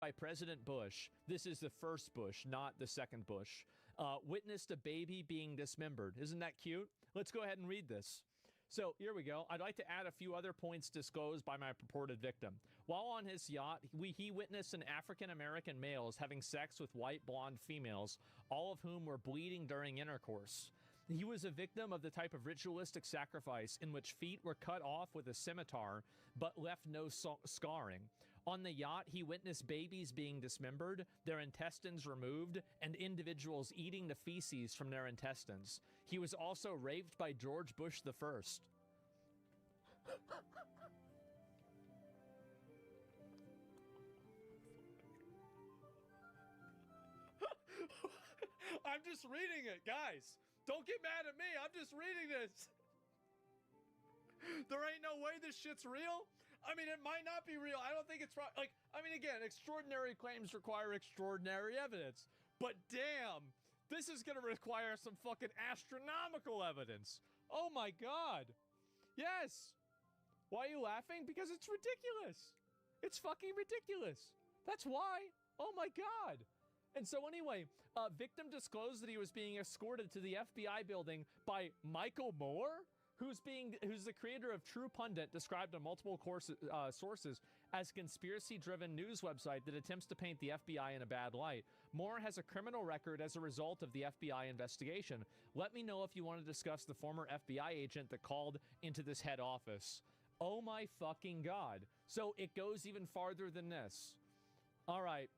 by President Bush, this is the first Bush, not the second Bush, witnessed a baby being dismembered. Isn't that cute? Let's go ahead and read this. So here we go. I'd like to add a few other points disclosed by my purported victim. While on his yacht, he witnessed an African-American males having sex with white blonde females, all of whom were bleeding during intercourse. He was a victim of the type of ritualistic sacrifice in which feet were cut off with a scimitar, but left no scarring. On the yacht, he witnessed babies being dismembered, their intestines removed, and individuals eating the feces from their intestines. He was also raped by George Bush the First. I'm just reading it, guys. Don't get mad at me. I'm just reading this. There ain't no way this shit's real. I mean, it might not be real. I don't think it's like, I mean, again, extraordinary claims require extraordinary evidence. But damn, this is going to require some fucking astronomical evidence. Oh my God. Yes. Why are you laughing? Because it's ridiculous. It's fucking ridiculous. That's why. Oh my God. And so anyway, victim disclosed that he was being escorted to the FBI building by Michael Moore, who's the creator of True Pundit, described on multiple sources as a conspiracy-driven news website that attempts to paint the FBI in a bad light. Moore has a criminal record as a result of the FBI investigation. Let me know if you want to discuss the former FBI agent that called into this head office. Oh my fucking God. So it goes even farther than this. All right.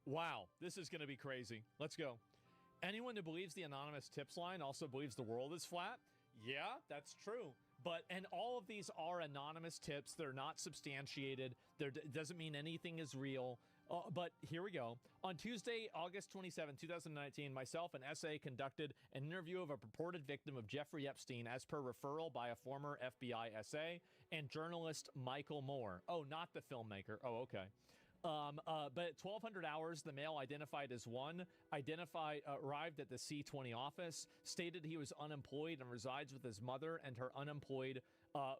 Wow, this is going to be crazy. Let's go. Anyone who believes the anonymous tips line also believes the world is flat? Yeah, that's true. And all of these are anonymous tips. They're not substantiated. Doesn't mean anything is real. But here we go. On Tuesday, August 27, 2019, myself and SA conducted an interview of a purported victim of Jeffrey Epstein as per referral by a former FBI SA and journalist Michael Moore. Oh, not the filmmaker. Oh, okay. But at 1200 hours, the male identified as one, arrived at the C20 office, stated he was unemployed and resides with his mother and her unemployed,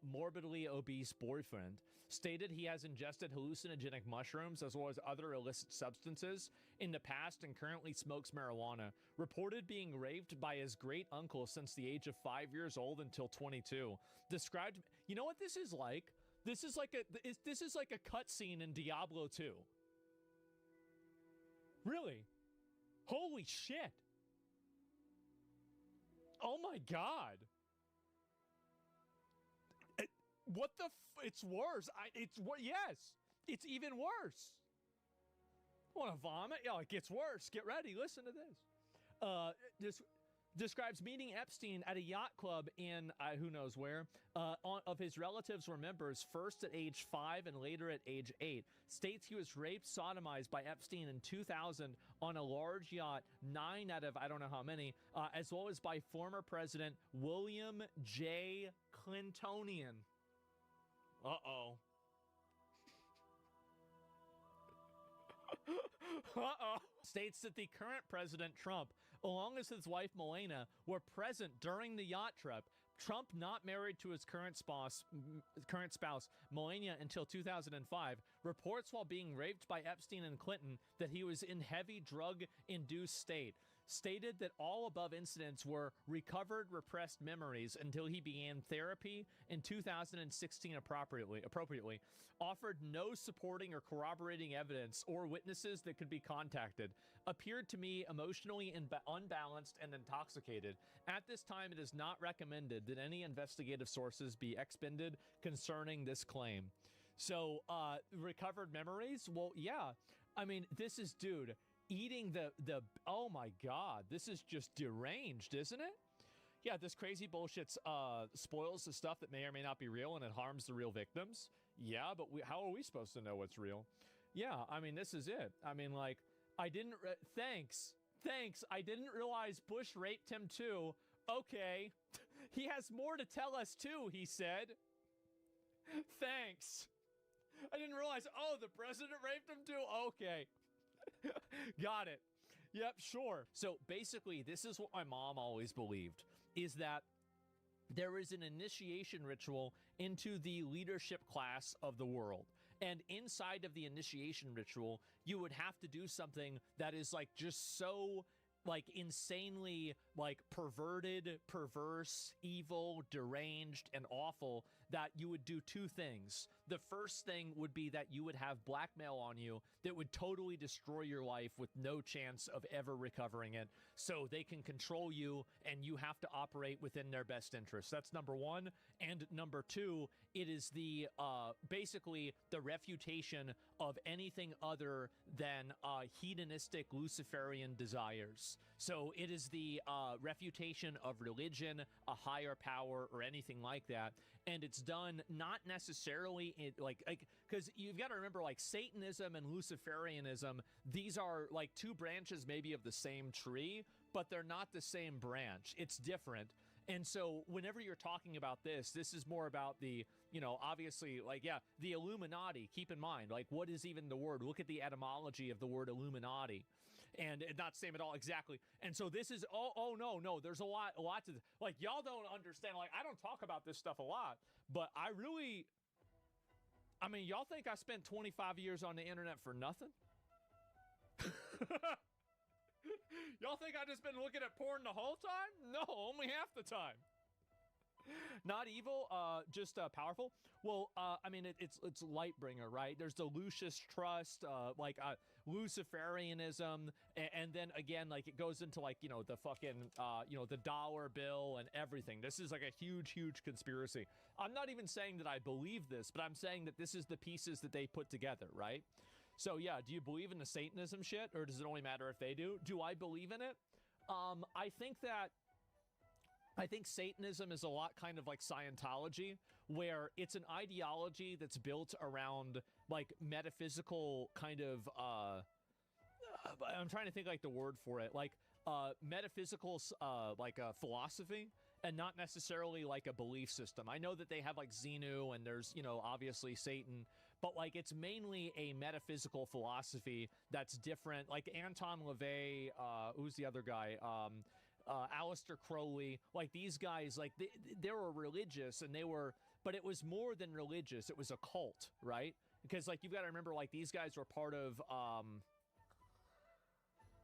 morbidly obese boyfriend, stated he has ingested hallucinogenic mushrooms as well as other illicit substances in the past and currently smokes marijuana, reported being raped by his great uncle since the age of 5 years old until 22, described, you know what this is like? This is like a cutscene in Diablo 2. Really? Holy shit. Oh my God. What the it's worse. Yes. It's even worse. Want to vomit? Yeah, it gets worse. Get ready. Listen to this. Describes meeting Epstein at a yacht club in who knows where. Of his relatives were members, first at age 5 and later at age 8. States he was raped, sodomized by Epstein in 2000 on a large yacht, 9 out of I don't know how many, as well as by former President William J. Clintonian. Uh-oh. Uh-oh. States that the current President Trump, along with his wife Melania, were present during the yacht trip. Trump not married to his current spouse Melania until 2005, reports while being raped by Epstein and Clinton that he was in heavy drug-induced state. Stated that all above incidents were recovered repressed memories until he began therapy in 2016 appropriately. Offered no supporting or corroborating evidence or witnesses that could be contacted. Appeared to me emotionally unbalanced and intoxicated. At this time, it is not recommended that any investigative sources be expended concerning this claim. So, recovered memories? Well, yeah. I mean, this is, dude... eating the oh my God, this is just deranged, isn't it? Yeah, this crazy bullshit spoils the stuff that may or may not be real, and it harms the real victims. Yeah, but how are we supposed to know what's real? Yeah, I mean, this is it. I mean, like, I didn't thanks, I didn't realize Bush raped him too. Okay. He has more to tell us too, he said. Thanks. I didn't realize, oh, the president raped him too? Okay. Got it. Yep, sure. So basically, this is what my mom always believed, is that there is an initiation ritual into the leadership class of the world. And inside of the initiation ritual, you would have to do something that is like just so like insanely like perverted, perverse, evil, deranged, and awful that you would do two things. The first thing would be that you would have blackmail on you that would totally destroy your life with no chance of ever recovering it. So they can control you and you have to operate within their best interest. That's number one. And number two, it is the basically the refutation of anything other than hedonistic Luciferian desires. So it is the refutation of religion, a higher power, or anything like that. And it's done not necessarily in like because you've got to remember, like Satanism and Luciferianism, these are like two branches maybe of the same tree, but they're not the same branch. It's different. And so whenever you're talking about this is more about the, you know, obviously, like, yeah, the Illuminati. Keep in mind, like, what is even the word? Look at the etymology of the word Illuminati. And not same at all, exactly. And so this is, no, there's a lot to, like, y'all don't understand. Like, I don't talk about this stuff a lot, but I mean, y'all think I spent 25 years on the internet for nothing? Y'all think I just been looking at porn the whole time? No, only half the time. Not evil, just powerful. Well, I mean, it's Lightbringer, right? There's the Lucius Trust, Luciferianism, and then again, like, it goes into, like, you know, the fucking, you know, the dollar bill and everything. This is like a huge, huge conspiracy. I'm not even saying that I believe this, but I'm saying that this is the pieces that they put together, right? So yeah, do you believe in the Satanism shit, or does it only matter if they do? Do I believe in it? I think Satanism is a lot kind of like Scientology, where it's an ideology that's built around like metaphysical kind of, I'm trying to think like the word for it, like metaphysical like a philosophy, and not necessarily like a belief system. I know that they have like Xenu and there's, you know, obviously Satan, but like it's mainly a metaphysical philosophy that's different. Like Anton LaVey, who's the other guy? Aleister Crowley, like these guys, like they were religious, and but it was more than religious. It was a cult, right? Because like you've got to remember, like these guys were part of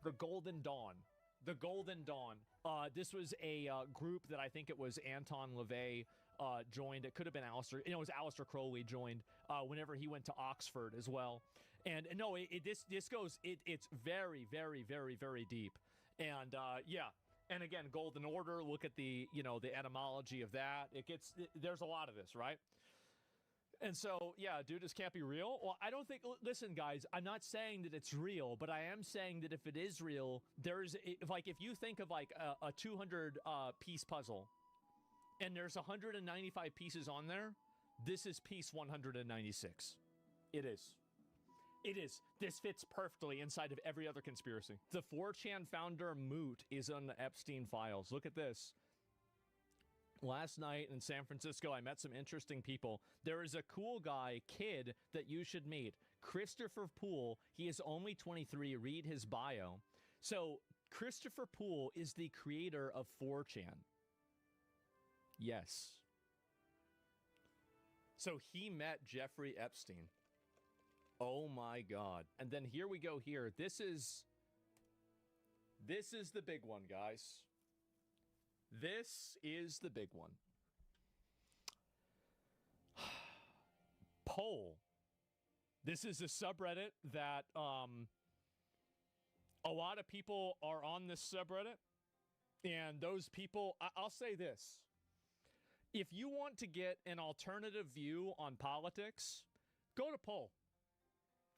the Golden Dawn. The Golden Dawn. This was a group that I think it was Anton LaVey joined. It could have been Aleister. You know, it was Aleister Crowley joined whenever he went to Oxford as well. And no, this goes. It's very, very, very, very deep. And yeah. And again, Golden Order, look at the, you know, the etymology of that. There's a lot of this, right? And so, yeah, dude, this can't be real. Well, I don't think, listen, guys, I'm not saying that it's real, but I am saying that if it is real, if you think of like a 200 piece puzzle, and there's 195 pieces on there, this is piece 196. It is. It is. This fits perfectly inside of every other conspiracy. The 4chan founder Moot is on the Epstein files. Look at this. Last night in San Francisco, I met some interesting people. There is a cool guy, kid, that you should meet. Christopher Poole. He is only 23. Read his bio. So, Christopher Poole is the creator of 4chan. Yes. So, he met Jeffrey Epstein. Oh my God. And then here we go here. This is the big one, guys. This is the big one. Poll. This is a subreddit that a lot of people are on this subreddit. And those people, I'll say this. If you want to get an alternative view on politics, go to Poll.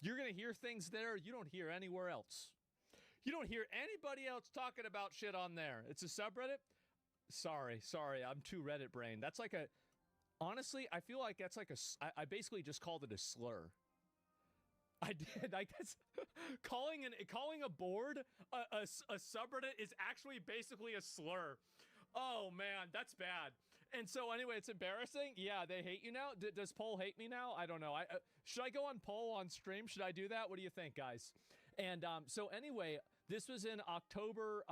You're going to hear things there you don't hear anywhere else. You don't hear anybody else talking about shit on there. It's a subreddit? Sorry, I'm too Reddit brain. That's like honestly, I feel like that's like I basically just called it a slur. I did, I guess. calling a board a subreddit is actually basically a slur. Oh man, that's bad. And so anyway, it's embarrassing. Yeah, they hate you now. Does Poll hate me now? I don't know. Should I go on Poll on stream? Should I do that? What do you think, guys? And so anyway, This was in October,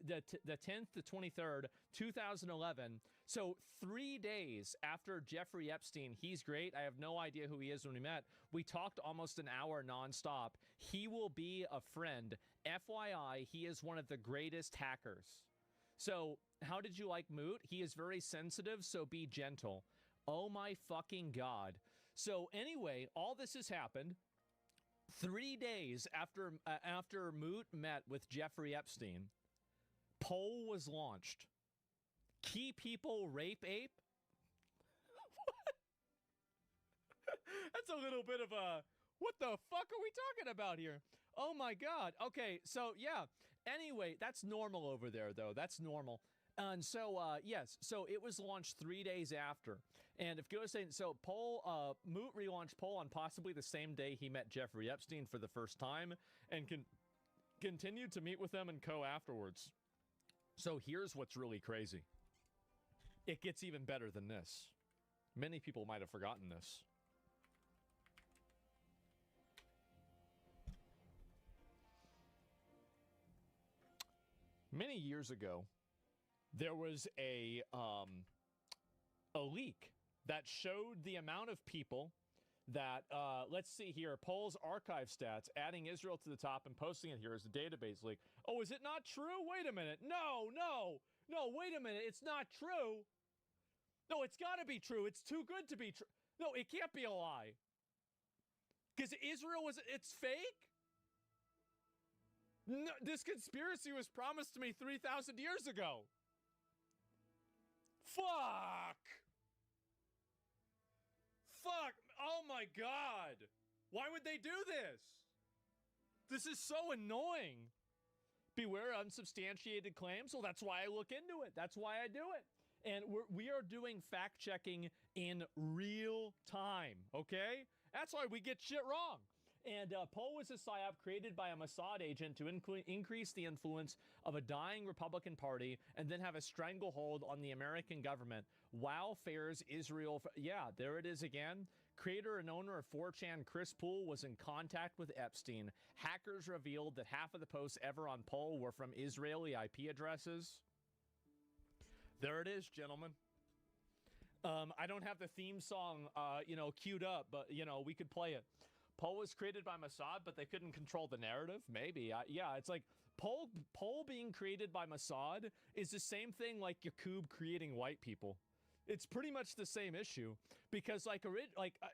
the 10th to 23rd, 2011. So 3 days after Jeffrey Epstein, he's great. I have no idea who he is when we met. We talked almost an hour nonstop. He will be a friend. FYI, he is one of the greatest hackers. So how did you like Moot? He is very sensitive, so be gentle. Oh my fucking God. So anyway, all this has happened. 3 days after Moot met with Jeffrey Epstein, poll was launched. Key people rape ape? What? That's a little bit of a, what the fuck are we talking about here? Oh my God. Okay, so yeah. Anyway, that's normal over there though. That's normal. And so, yes, so it was launched 3 days after. And if goes saying, so Moot relaunched Poll on possibly the same day he met Jeffrey Epstein for the first time and continued to meet with them and co afterwards. So here's what's really crazy. It gets even better than this. Many people might have forgotten this. Many years ago, there was a leak that showed the amount of people that, let's see here, Poll's archive stats, adding Israel to the top and posting it here as a database leak. Oh, is it not true? Wait a minute. No, wait a minute. It's not true. No, it's got to be true. It's too good to be true. No, it can't be a lie. Because Israel it's fake? No, this conspiracy was promised to me 3,000 years ago. Fuck! Oh my God! Why would they do this? This is so annoying. Beware unsubstantiated claims. Well, that's why I look into it. That's why I do it. And we are doing fact checking in real time, okay? That's why we get shit wrong. And Poll was a psyop created by a Mossad agent to increase the influence of a dying Republican Party and then have a stranglehold on the American government. Wow fares Israel. Yeah, there it is again. Creator and owner of 4chan Chris Poole was in contact with Epstein. Hackers revealed that half of the posts ever on Poll were from Israeli IP addresses. There it is, gentlemen. I don't have the theme song, queued up, but, we could play it. Poll was created by Mossad, but they couldn't control the narrative? Maybe. Yeah, it's like Poll being created by Mossad is the same thing like Yakub creating white people. It's pretty much the same issue because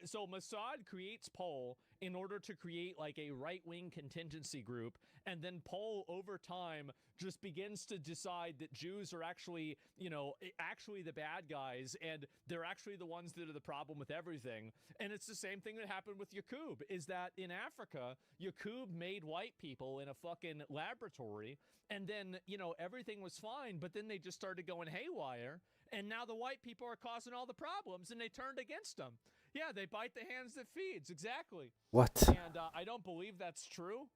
so Mossad creates Poll in order to create like a right-wing contingency group, and then Poll over time just begins to decide that Jews are actually the bad guys, and they're actually the ones that are the problem with everything. And it's the same thing that happened with Yakub, is that in Africa, Yakub made white people in a fucking laboratory, and then, everything was fine, but then they just started going haywire, and now the white people are causing all the problems, and they turned against them. Yeah, they bite the hands that feeds, exactly. What? And I don't believe that's true.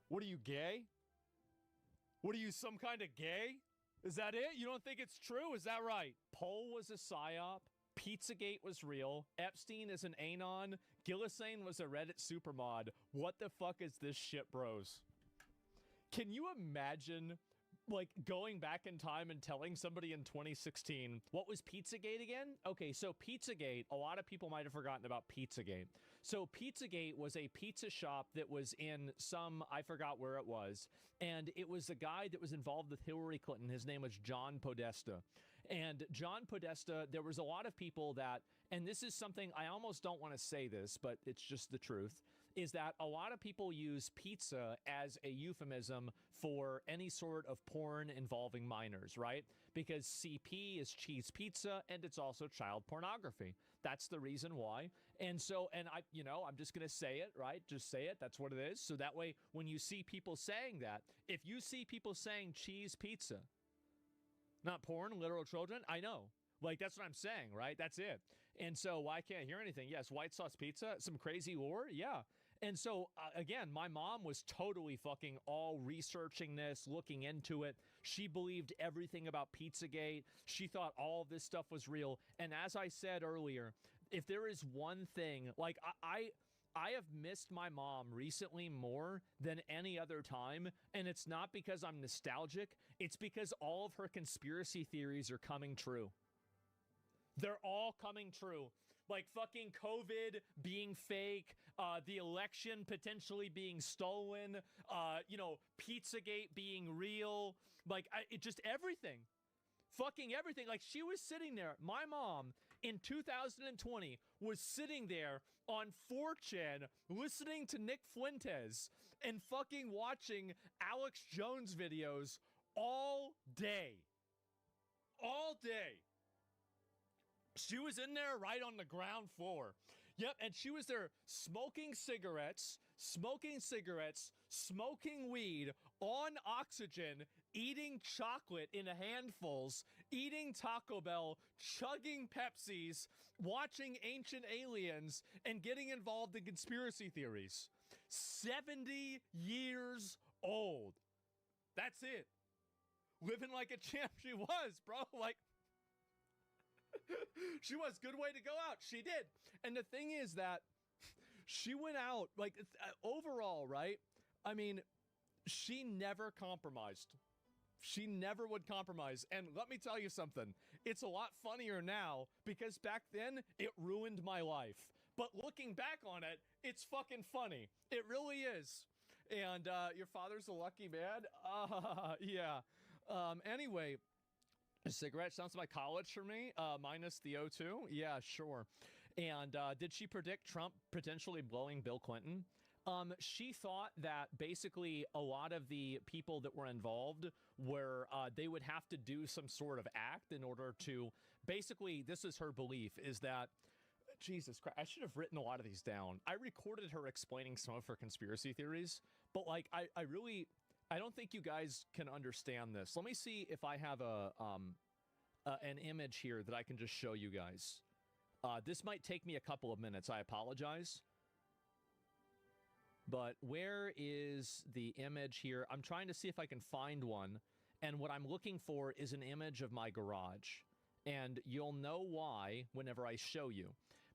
What are you, gay? What are you, some kind of gay? Is that it? You don't think it's true? Is that right? Poll was a psyop. Pizzagate was real. Epstein is an anon. Gillisane was a Reddit supermod. What the fuck is this shit, bros? Can you imagine, going back in time and telling somebody in 2016, what was Pizzagate again? Okay, so Pizzagate, a lot of people might have forgotten about Pizzagate. So Pizzagate was a pizza shop that was in I forgot where it was, and it was a guy that was involved with Hillary Clinton. His name was John Podesta. And John Podesta, there was a lot of people that, and this is something, I almost don't want to say this, but it's just the truth, is that a lot of people use pizza as a euphemism for any sort of porn involving minors, right? Because CP is cheese pizza, and it's also child pornography. That's the reason why. And so, I'm just going to say it, right? Just say it. That's what it is. So that way, when you see people saying that, if you see people saying cheese pizza, not porn, literal children, I know. That's what I'm saying, right? That's it. And so why can't I hear anything? Yes, white sauce pizza, some crazy lore, yeah. And so, again, my mom was totally fucking all researching this, looking into it. She believed everything about Pizzagate. She thought all of this stuff was real. And as I said earlier, if there is one thing, I have missed my mom recently more than any other time, and it's not because I'm nostalgic, it's because all of her conspiracy theories are coming true. They're all coming true. Like fucking COVID being fake, the election potentially being stolen, you know, Pizzagate being real, like it just everything. Fucking everything. Like she was sitting there, my mom in 2020 was sitting there on 4chan listening to Nick Fuentes and fucking watching Alex Jones videos all day. All day. She was in there right on the ground floor. Yep, and she was there smoking cigarettes, smoking weed, on oxygen, eating chocolate in handfuls, eating Taco Bell, chugging Pepsis, watching Ancient Aliens, and getting involved in conspiracy theories. 70 years old. That's it. Living like a champ she was, bro. Like, she was. Good way to go out. She did. And the thing is that she went out, like, overall, right? I mean, she never compromised. She never would compromise. And let me tell you something. It's a lot funnier now because back then it ruined my life. But looking back on it, it's fucking funny. It really is. And your father's a lucky man? Yeah. Anyway, a cigarette sounds like college for me, minus the O2. Yeah, sure. And did she predict Trump potentially blowing Bill Clinton? She thought that basically a lot of the people that were involved were, they would have to do some sort of act in order to, basically, this is her belief, is that, Jesus Christ, I should have written a lot of these down. I recorded her explaining some of her conspiracy theories, but like, I don't think you guys can understand this. Let me see if I have an image here that I can just show you guys. This might take me a couple of minutes. I apologize. But where is the image here? I'm trying to see if I can find one. And what I'm looking for is an image of my garage. And you'll know why whenever I show you.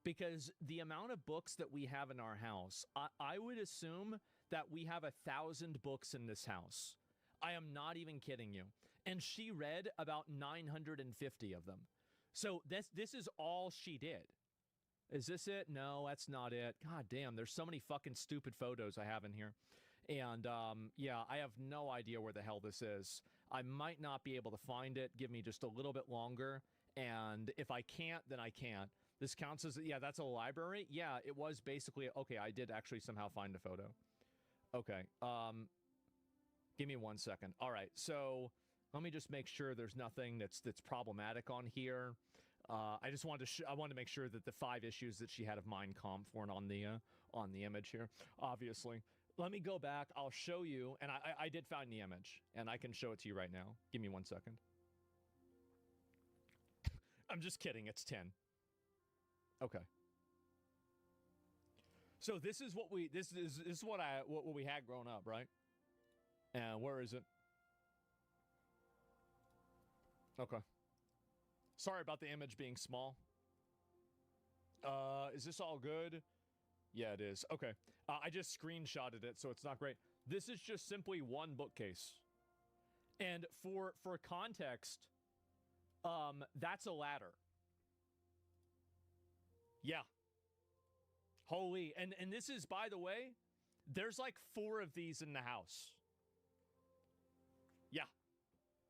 Because the amount of books that we have in our house, I would assume that we have 1,000 books in this house. I am not even kidding you. And she read about 950 of them. So this is all she did. Is this it? No, that's not it. God damn, there's so many fucking stupid photos I have in here. And yeah, I have no idea where the hell this is. I might not be able to find it. Give me just a little bit longer. And if I can't, then I can't. This counts as, yeah, that's a library. Yeah, it was basically, okay, I did actually somehow find a photo. Okay, give me 1 second. All right, so let me just make sure there's nothing that's problematic on here. I just wanted to I wanted to make sure that the 5 issues that she had of Mein Kampf weren't on the image here. Obviously, let me go back. I'll show you, and I did find the image, and I can show it to you right now. Give me 1 second. I'm just kidding. It's 10. Okay. So this is what we this is what we had growing up, right? And where is it? Okay. Sorry about the image being small. Is this all good? Yeah, it is. Okay. I just screenshotted it, so it's not great. This is just simply one bookcase. And for context, that's a ladder. Yeah. Holy. And this is, by the way, there's like 4 of these in the house. Yeah.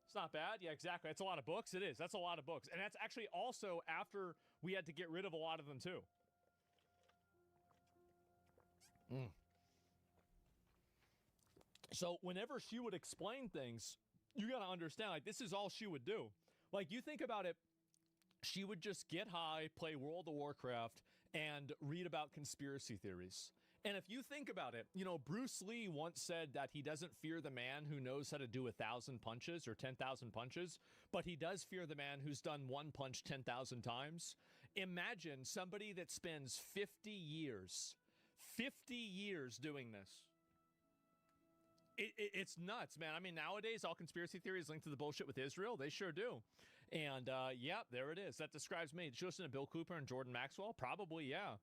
It's not bad. Yeah, exactly. That's a lot of books. It is. That's a lot of books. And that's actually also after we had to get rid of a lot of them too. So whenever she would explain things, you got to understand, like, this is all she would do. Like, you think about it, she would just get high, play World of Warcraft, and read about conspiracy theories. And if you think about it, you know, Bruce Lee once said that he doesn't fear the man who knows how to do 1,000 punches or 10,000 punches, but he does fear the man who's done one punch 10,000 times. Imagine somebody that spends 50 years doing this. It's nuts, man. I mean, nowadays, all conspiracy theories linked to the bullshit with Israel. They sure do. And, yeah, there it is. That describes me. Did you listen to Bill Cooper and Jordan Maxwell? Probably, yeah.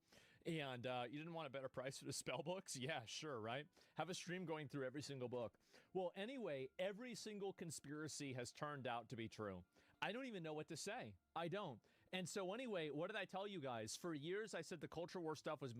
And you didn't want a better price for the spell books? Yeah, sure, right? Have a stream going through every single book. Well, anyway, every single conspiracy has turned out to be true. I don't even know what to say. I don't. And so anyway, what did I tell you guys? For years, I said the culture war stuff was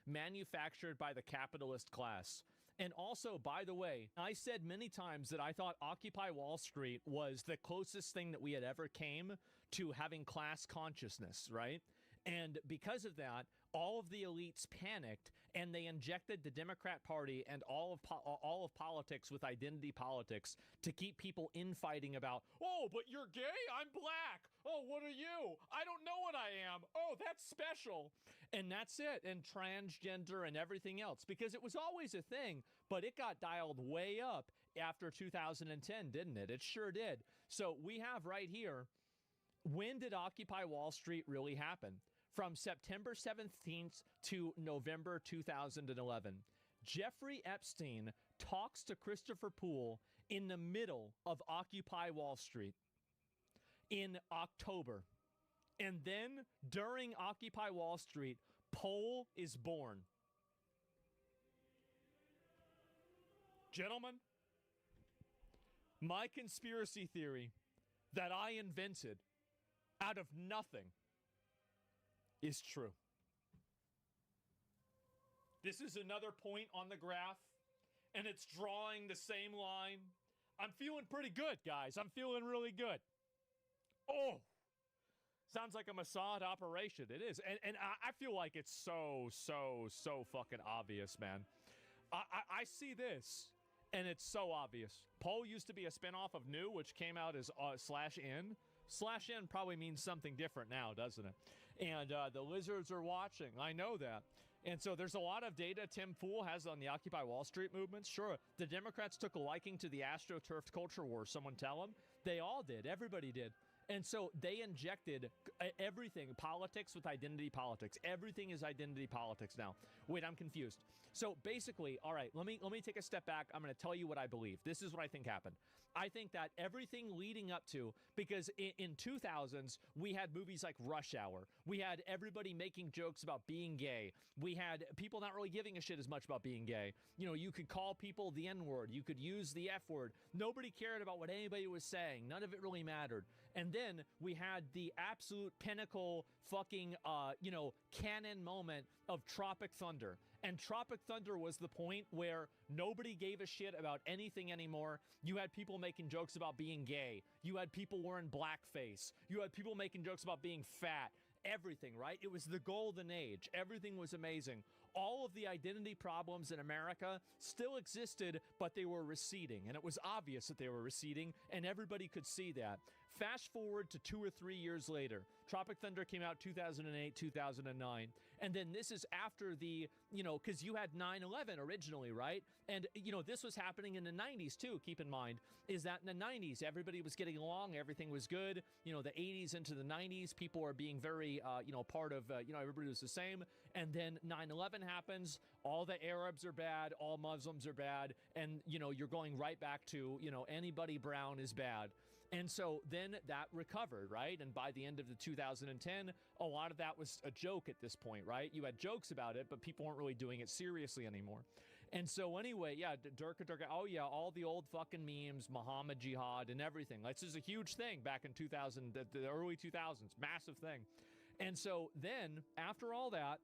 manufactured by the capitalist class. And also, by the way, I said many times that I thought Occupy Wall Street was the closest thing that we had ever came to having class consciousness, right? And because of that, all of the elites panicked and they injected the Democrat Party and all of politics with identity politics to keep people infighting about, oh, but you're gay? I'm black. Oh, what are you? I don't know what I am. Oh, that's special. And that's it. And transgender and everything else, because it was always a thing, but it got dialed way up after 2010, didn't it? It sure did. So we have right here, when did Occupy Wall Street really happen? From September 17th to November 2011. Jeffrey Epstein talks to Christopher Poole in the middle of Occupy Wall Street in October. And then during Occupy Wall Street, Poole is born. Gentlemen, my conspiracy theory that I invented out of nothing is true. This is another point on the graph, and it's drawing the same line. I'm feeling pretty good, guys. I'm feeling really good. Oh, sounds like a Mossad operation. It is. And I feel like it's so fucking obvious, man. I see this, and it's so obvious. Poe used to be a spinoff of New, which came out as /N. /N probably means something different now, doesn't it? And the lizards are watching. I know that. And so there's a lot of data Tim Poole has on the Occupy Wall Street movement. Sure, the Democrats took a liking to the AstroTurf culture war. Someone tell them? They all did. Everybody did. And so they injected everything, politics with identity politics. Everything is identity politics now. Wait, I'm confused. So basically, all right, let me take a step back. I'm going to tell you what I believe. This is what I think happened. I think that everything leading up to, because in 2000s, we had movies like Rush Hour. We had everybody making jokes about being gay. We had people not really giving a shit as much about being gay. You know, you could call people the N-word. You could use the F-word. Nobody cared about what anybody was saying. None of it really mattered. And then we had the absolute pinnacle fucking, canon moment of Tropic Thunder. And Tropic Thunder was the point where nobody gave a shit about anything anymore. You had people making jokes about being gay. You had people wearing blackface. You had people making jokes about being fat. Everything, right? It was the golden age. Everything was amazing. All of the identity problems in America still existed, but they were receding. And it was obvious that they were receding, and everybody could see that. Fast forward to 2 or 3 years later. Tropic Thunder came out 2008, 2009. And then this is after the, because you had 9/11 originally, right? And, this was happening in the 90s too, keep in mind, is that in the 90s, everybody was getting along, everything was good. The 80s into the 90s, people are being very, part of, everybody was the same. And then 9/11 happens, all the Arabs are bad, all Muslims are bad, and, you're going right back to, anybody brown is bad. And so then that recovered, right? And by the end of the 2010, a lot of that was a joke at this point, right? You had jokes about it, but people weren't really doing it seriously anymore. And so anyway, yeah, Durka, oh yeah, all the old fucking memes, Muhammad Jihad and everything. This is a huge thing back in 2000, the early 2000s, massive thing. And so then after all that,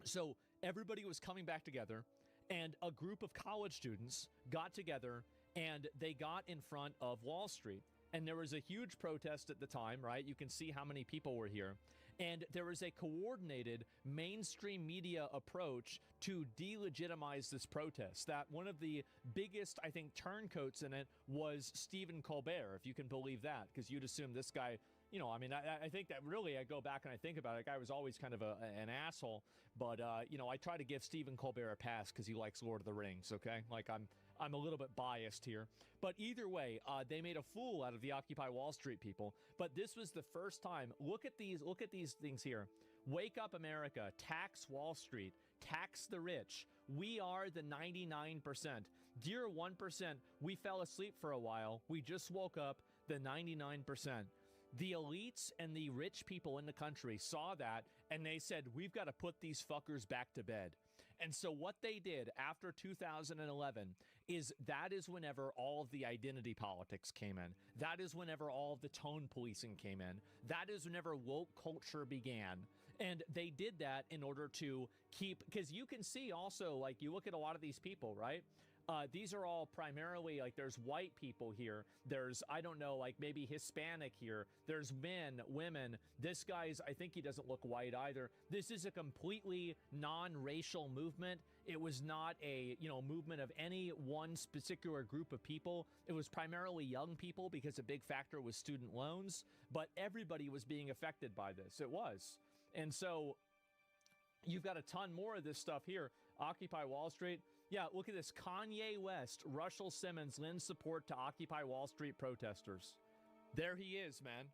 so everybody was coming back together, and a group of college students got together and they got in front of Wall Street. And there was a huge protest at the time, right? You can see how many people were here. And there was a coordinated mainstream media approach to delegitimize this protest. That one of the biggest, I think, turncoats in it was Stephen Colbert, if you can believe that, because you'd assume this guy, I think that really, I go back and I think about it, the guy was always kind of an asshole. But, I try to give Stephen Colbert a pass because he likes Lord of the Rings, okay? Like, I'm a little bit biased here. But either way, they made a fool out of the Occupy Wall Street people. But this was the first time. Look at these things here. Wake up, America. Tax Wall Street. Tax the rich. We are the 99%. Dear 1%, we fell asleep for a while. We just woke up. The 99%. The elites and the rich people in the country saw that, and they said, we've got to put these fuckers back to bed. And so what they did after 2011 is that is whenever all of the identity politics came in. That is whenever all of the tone policing came in. That is whenever woke culture began. And they did that in order to keep, because you can see also, like, you look at a lot of these people, right? These are all primarily, like, there's white people here. There's, I don't know, like maybe Hispanic here. There's men, women. This guy's, I think he doesn't look white either. This is a completely non-racial movement. It was not a, you know, movement of any one particular group of people. It was primarily young people because a big factor was student loans, but everybody was being affected by this. It was. And so you've got a ton more of this stuff here. Occupy Wall Street. Yeah, look at this. Kanye West, Russell Simmons lends support to Occupy Wall Street protesters. There he is, man.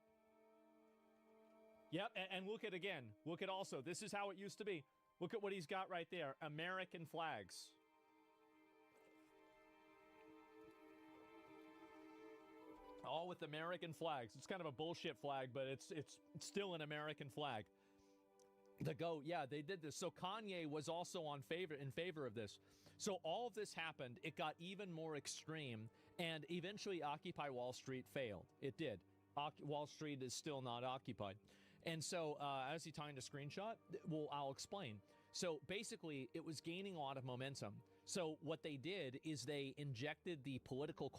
Yep, and look at again. Look at also, this is how it used to be. Look at what he's got right there. American flags. All with American flags. It's kind of a bullshit flag, but it's still an American flag. The GOAT, yeah, they did this. So Kanye was also in favor of this. So all of this happened. It got even more extreme, and eventually Occupy Wall Street failed. It did. Wall Street is still not occupied. And so, as he timed a screenshot, well, I'll explain. So basically, it was gaining a lot of momentum. So what they did is they injected the political